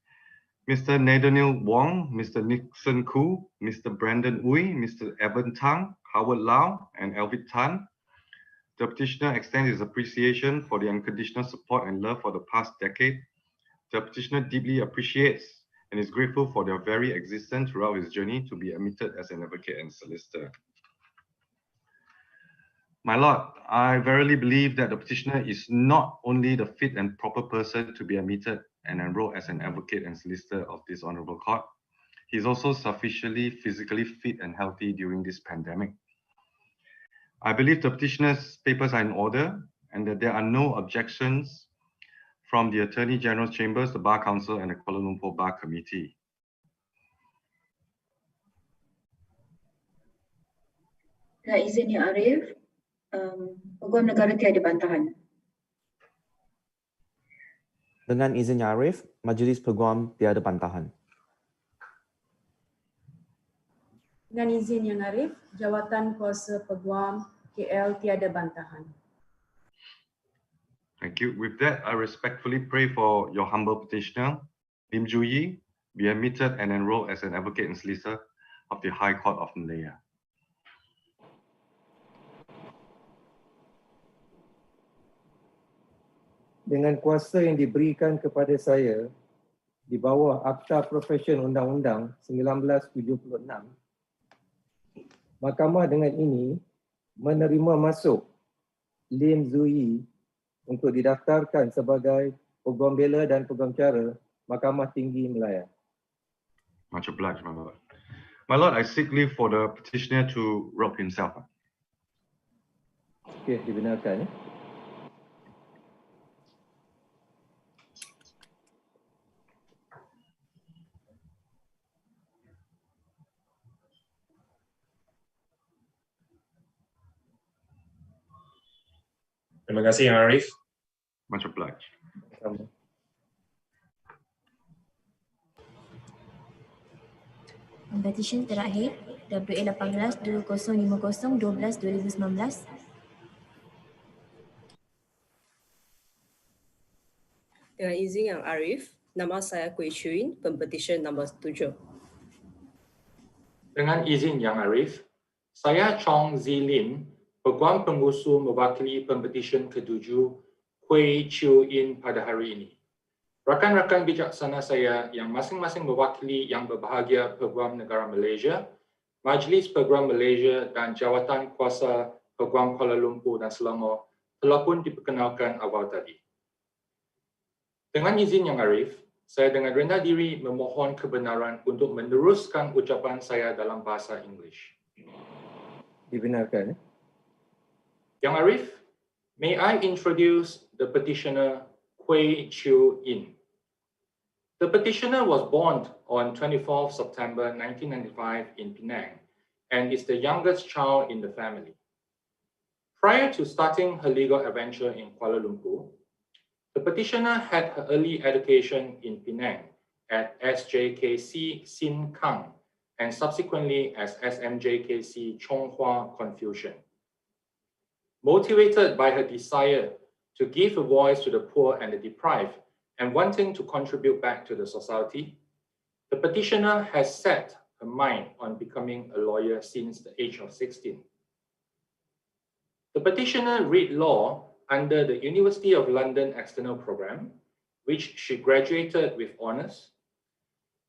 Mr. Nathaniel Wong, Mr. Nixon Koo, Mr. Brandon Uy, Mr. Evan Tang, Howard Lau, and Elvid Tan, the petitioner extends his appreciation for the unconditional support and love for the past decade. The petitioner deeply appreciates and is grateful for their very existence throughout his journey to be admitted as an advocate and solicitor. My Lord, I verily believe that the petitioner is not only the fit and proper person to be admitted and enrolled as an advocate and solicitor of this honorable court, he is also sufficiently physically fit and healthy during this pandemic. I believe the petitioner's papers are in order and that there are no objections from the Attorney General's Chambers, the Bar Council, and the Kuala Lumpur Bar Committee. Dengan izin Yang Arif, Peguam Negara tiada bantahan. Dengan izin Yang Arif, Majlis Peguam tiada bantahan. Dengan izin Yang Arif, Jawatan Kuasa Peguam KL tiada bantahan. Thank you. With that, I respectfully pray for your humble petitioner, Lim Ju Yi, be admitted and enrolled as an advocate and solicitor of the High Court of Malaya. Dengan kuasa yang diberikan kepada saya di bawah Akta Profesion Undang-Undang 1976, Mahkamah dengan ini menerima masuk Lim Zu Yi untuk didaftarkan sebagai Peguam Bela dan Peguam Cara Mahkamah Tinggi Malaya. Much obliged, my Lord. My Lord, I seek leave for the petitioner to robe himself. Okey, dibenarkan. Terima kasih Yang Arif. Much obliged. Petisyen terakhir WA18-2050-12-2019. Dengan izin Yang Arif, nama saya Kui Chuin, Pempetisyen nombor 7. Dengan izin Yang Arif, saya Chong Zilin, Peguam Pengusul mewakili Pempetisyen ke-7 Kui Chuin pada hari ini. Rakan-rakan bijaksana saya yang masing-masing mewakili Yang Berbahagia Peguam Negara Malaysia, Majlis Peguam Malaysia dan Jawatan Kuasa Peguam Kuala Lumpur dan Selangor telah pun diperkenalkan awal tadi. Dengan izin Yang Arif, saya dengan rendah diri memohon kebenaran untuk meneruskan ucapan saya dalam bahasa Inggeris. Dibenarkan. Yang Arif, may I introduce the petitioner Kueh Chiu In. The petitioner was born on 24 September 1995 in Penang and is the youngest child in the family. Prior to starting her legal adventure in Kuala Lumpur, the petitioner had her early education in Penang at SJKC Sin Kang and subsequently as SMJKC Chonghua Confucian. Motivated by her desire to give a voice to the poor and the deprived and wanting to contribute back to the society, the petitioner has set her mind on becoming a lawyer since the age of 16. The petitioner read law under the University of London External Programme, which she graduated with honours,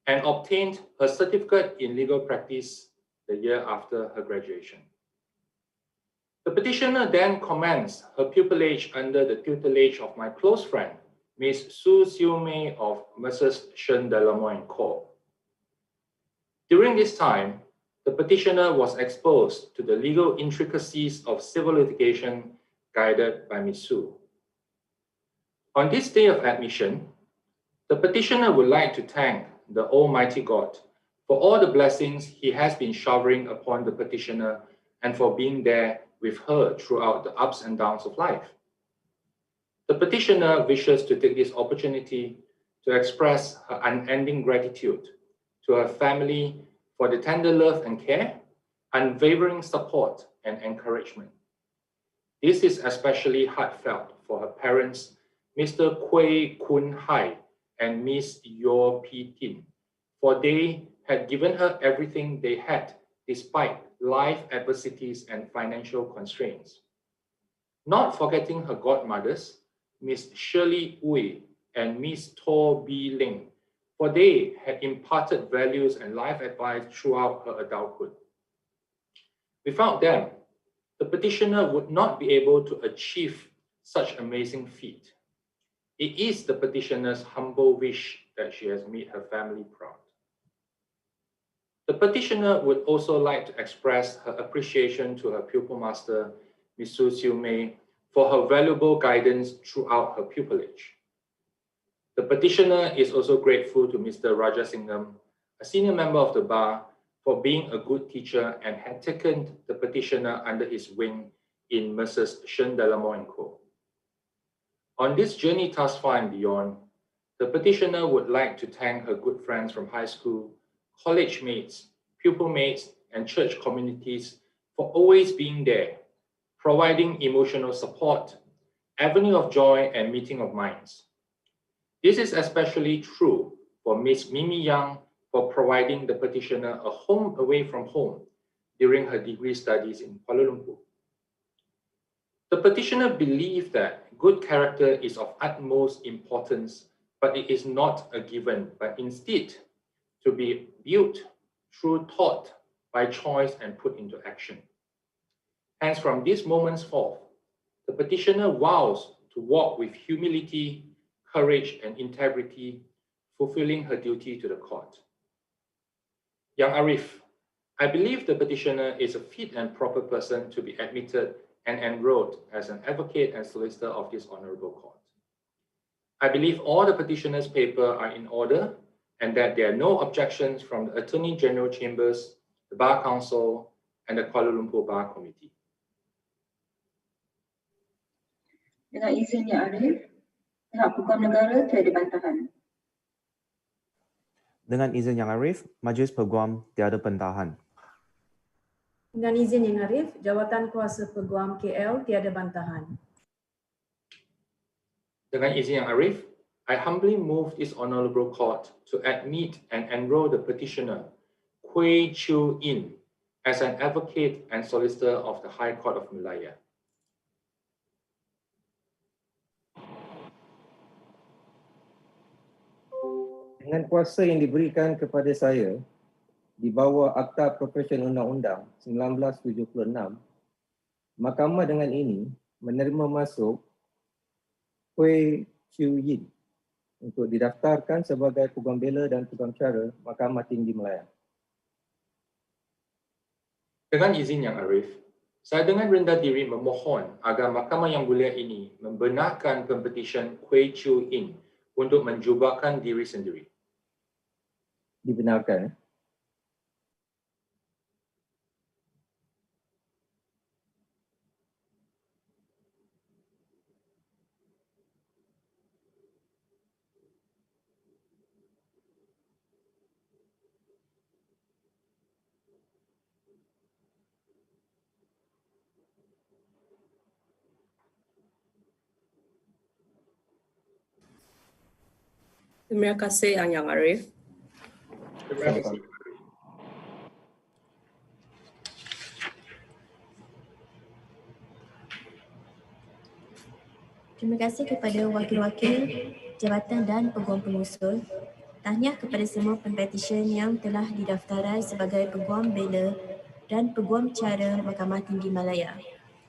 and obtained her certificate in legal practice the year after her graduation. The petitioner then commenced her pupillage under the tutelage of my close friend, Ms. Su Siu Mei of Mrs. Shen Delamo & Co. During this time, the petitioner was exposed to the legal intricacies of civil litigation guided by Ms. Su. On this day of admission, the petitioner would like to thank the Almighty God for all the blessings He has been showering upon the petitioner and for being there with her throughout the ups and downs of life. The petitioner wishes to take this opportunity to express her unending gratitude to her family for the tender love and care, unwavering support and encouragement. This is especially heartfelt for her parents, Mr. Kueh Kun Hai and Miss Yo Pi Tin, for they had given her everything they had despite life adversities and financial constraints. Not forgetting her godmothers, Miss Shirley Ui and Miss To Bi Ling, for they had imparted values and life advice throughout her adulthood. Without them, the petitioner would not be able to achieve such amazing feat. It is the petitioner's humble wish that she has made her family proud. The petitioner would also like to express her appreciation to her pupil master, Ms. Su Siu Mei, for her valuable guidance throughout her pupillage. The petitioner is also grateful to Mr. Rajasingham, a senior member of the bar, for being a good teacher and had taken the petitioner under his wing in Mrs. Shen Delamo & Co. On this journey thus far and beyond, the petitioner would like to thank her good friends from high school, college mates, pupil mates, and church communities for always being there, providing emotional support, avenue of joy, and meeting of minds. This is especially true for Miss Mimi Yang for providing the petitioner a home away from home during her degree studies in Kuala Lumpur. The petitioner believed that good character is of utmost importance, but it is not a given, but instead to be built through thought, by choice, and put into action. Hence, from these moments forth, the petitioner vows to walk with humility, courage, and integrity, fulfilling her duty to the court. Yang Arif, I believe the petitioner is a fit and proper person to be admitted and enrolled as an advocate and solicitor of this honorable court. I believe all the petitioner's papers are in order and that there are no objections from the Attorney General Chambers, the Bar Council, and the Kuala Lumpur Bar Committee. Dengan izin Yang Arif, pihak Peguam Negara tiada bantahan. Dengan izin Yang Arif, Majlis Peguam tiada bantahan. Dengan izin Yang Arif, Jawatan Kuasa Peguam KL tiada bantahan. Dengan izin Yang Arif, I humbly move this honorable court to admit and enroll the petitioner, Kueh Chiu In, as an advocate and solicitor of the High Court of Malaya. Dengan kuasa yang diberikan kepada saya di bawah Akta Profesion Undang-Undang 1976, Mahkamah dengan ini menerima masuk Hui Chiu Yin untuk didaftarkan sebagai Peguam Bela dan Peguam Cara Mahkamah Tinggi Malaya. Dengan izin Yang Arif, saya dengan rendah diri memohon agar Mahkamah Yang Mulia ini membenarkan Pempetisyen Hui Chiu Yin untuk menjubahkan diri sendiri. Dibenarkan. Terima kasih Yang Arif. Terima kasih. Terima kasih kepada wakil-wakil jabatan dan peguam pengusul. Tahniah kepada semua pempetisyen yang telah didaftarai sebagai Peguam Bela dan Peguam Cara Mahkamah Tinggi Malaya.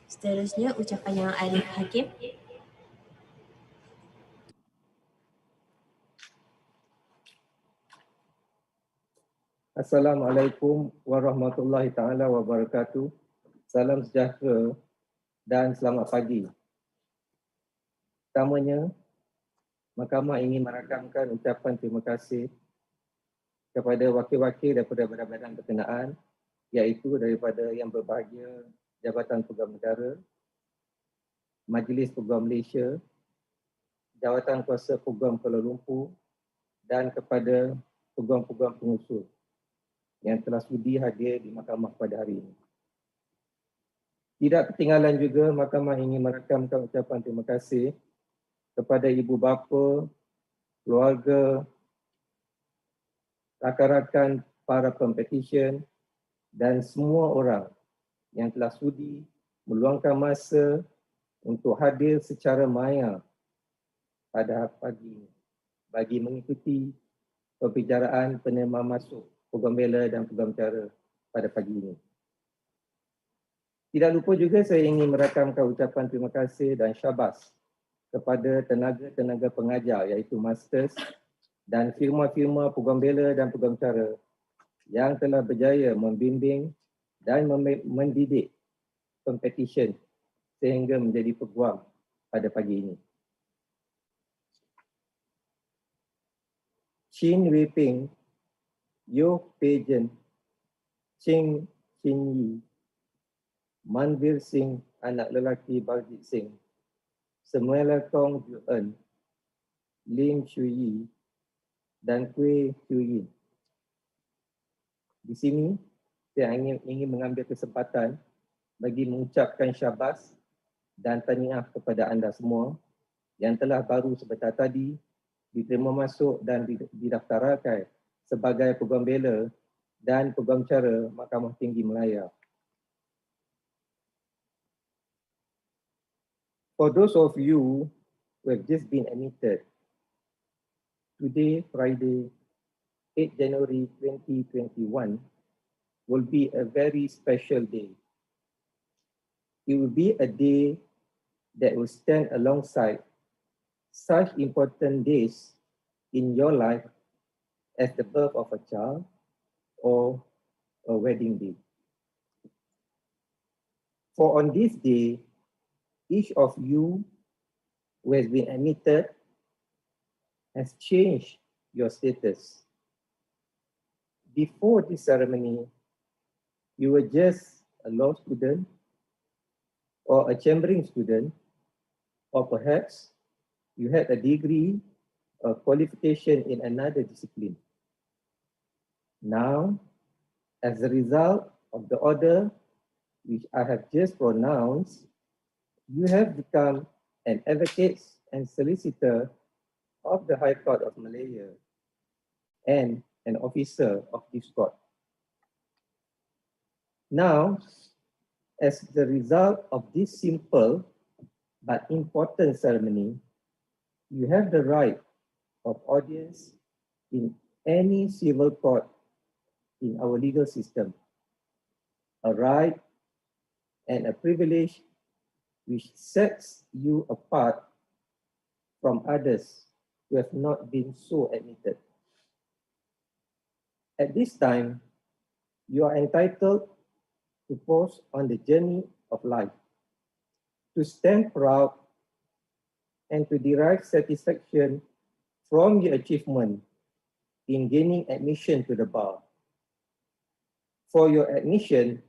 Seterusnya ucapan Yang Arif Hakim. Assalamualaikum warahmatullahi taala wabarakatuh. Salam sejahtera dan selamat pagi. Pertamanya, Mahkamah ingin merakamkan ucapan terima kasih kepada wakil-wakil daripada badan-badan berkenaan, iaitu daripada Yang Berbahagia Jabatan Peguam Negara, Majlis Peguam Malaysia, Jawatan Kuasa Peguam Kuala Lumpur dan kepada peguam-peguam pengusul yang telah sudi hadir di mahkamah pada hari ini. Tidak ketinggalan juga, Mahkamah ingin merakamkan ucapan terima kasih kepada ibu bapa, keluarga, rakan-rakan para pempetisyen dan semua orang yang telah sudi meluangkan masa untuk hadir secara maya pada pagi ini bagi mengikuti pembicaraan penerima masuk Peguam Bela dan Peguam Cara pada pagi ini. Tidak lupa juga saya ingin merakamkan ucapan terima kasih dan syabas kepada tenaga-tenaga pengajar iaitu masters dan firma-firma Peguam Bela dan Peguam Cara yang telah berjaya membimbing dan mendidik pempetisyen sehingga menjadi peguam pada pagi ini. Chin Wei Ping, Yo Pejen, Ching Chin Yi, Manvir Singh, anak lelaki Bahagian Singh, Samuela Kong Ju En, Lim Shui Yi, dan Kui Chiu Yin. Di sini, saya ingin mengambil kesempatan bagi mengucapkan syabas dan tahniah kepada anda semua yang telah baru sebentar tadi diterima masuk dan didaftarkan sebagai Peguam Bela dan Peguam Cara Mahkamah Tinggi Malaya. For those of you who have just been admitted, today, Friday, 8 January 2021, will be a very special day. It will be a day that will stand alongside such important days in your life as the birth of a child or a wedding day. For on this day, each of you who has been admitted has changed your status. Before this ceremony, you were just a law student or a chambering student, or perhaps you had a degree or qualification in another discipline. Now, as a result of the order which I have just pronounced, you have become an advocate and solicitor of the High Court of Malaya and an officer of this court. Now, as the result of this simple but important ceremony, you have the right of audience in any civil court in our legal system, a right and a privilege which sets you apart from others who have not been so admitted. At this time, you are entitled to pause on the journey of life, to stand proud and to derive satisfaction from your achievement in gaining admission to the bar. For your admission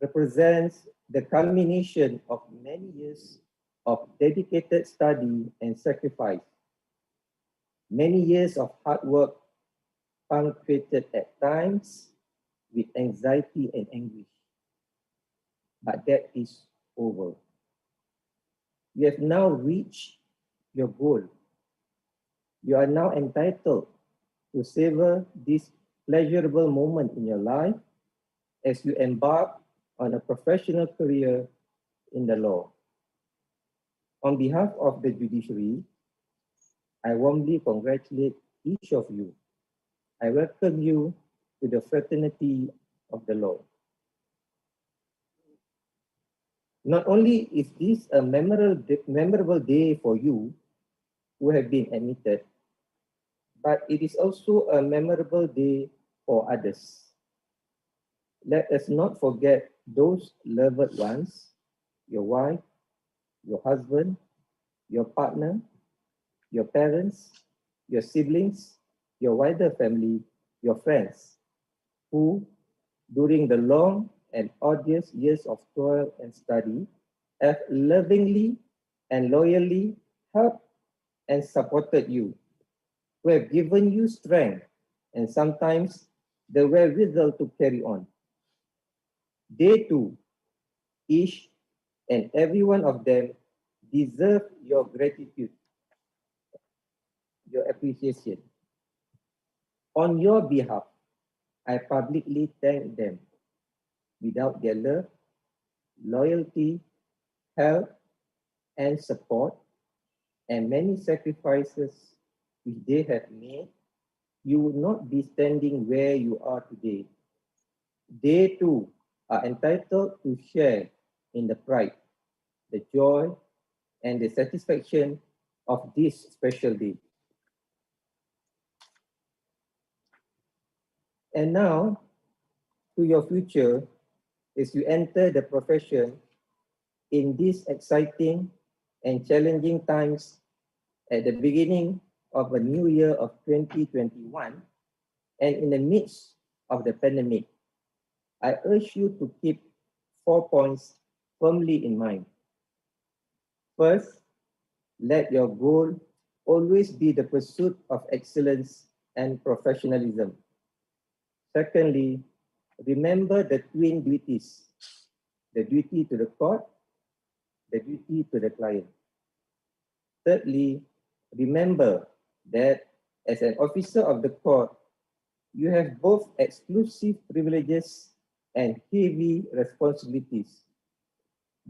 represents the culmination of many years of dedicated study and sacrifice, many years of hard work punctuated at times with anxiety and anguish. But that is over. You have now reached your goal. You are now entitled to savor this pleasurable moment in your life as you embark on a professional career in the law. On behalf of the judiciary, I warmly congratulate each of you. I welcome you to the fraternity of the law. Not only is this a memorable day for you who have been admitted, but it is also a memorable day for others. Let us not forget those loved ones, your wife, your husband, your partner, your parents, your siblings, your wider family, your friends, who, during the long and arduous years of toil and study, have lovingly and loyally helped and supported you, who have given you strength and sometimes the wherewithal to carry on. They too, each and every one of them, deserve your gratitude, your appreciation. On your behalf, I publicly thank them. Without their love, loyalty, help, and support, and many sacrifices which they have made, you would not be standing where you are today. They too are entitled to share in the pride, the joy, and the satisfaction of this special day. And now, to your future, as you enter the profession in these exciting and challenging times at the beginning of a new year of 2021 and in the midst of the pandemic, I urge you to keep 4 points firmly in mind. First, let your goal always be the pursuit of excellence and professionalism. Secondly, remember the twin duties, the duty to the court, the duty to the client. Thirdly, remember that as an officer of the court, you have both exclusive privileges and heavy responsibilities.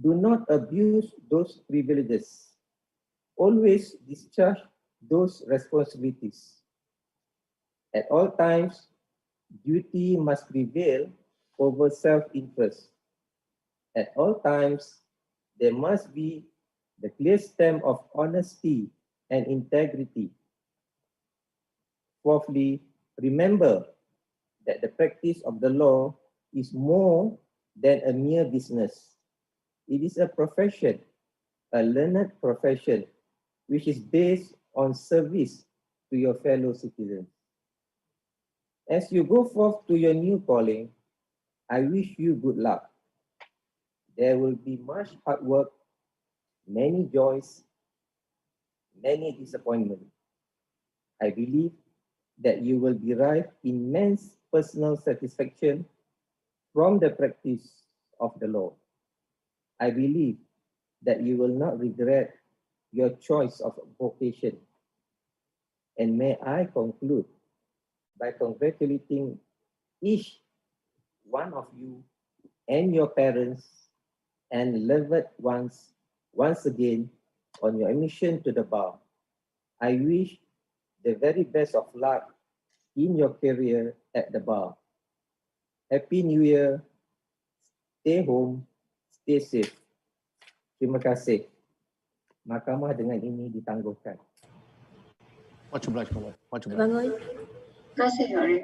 Do not abuse those privileges. Always discharge those responsibilities. At all times, duty must prevail over self-interest. At all times, there must be the clear stamp of honesty and integrity. Fourthly, remember that the practice of the law is more than a mere business. It is a profession, a learned profession, which is based on service to your fellow citizens. As you go forth to your new calling, I wish you good luck. There will be much hard work, many joys, many disappointments. I believe that you will derive immense personal satisfaction from the practice of the law. I believe that you will not regret your choice of vocation. And may I conclude by congratulating each one of you and your parents and loved ones once again on your admission to the bar. I wish the very best of luck in your career at the bar. Happy New Year. Stay home, Stay safe. Terima kasih. Mahkamah dengan ini ditangguhkan. Much obliged, Kamal. Much obliged. Bangun. Terima kasih Arif.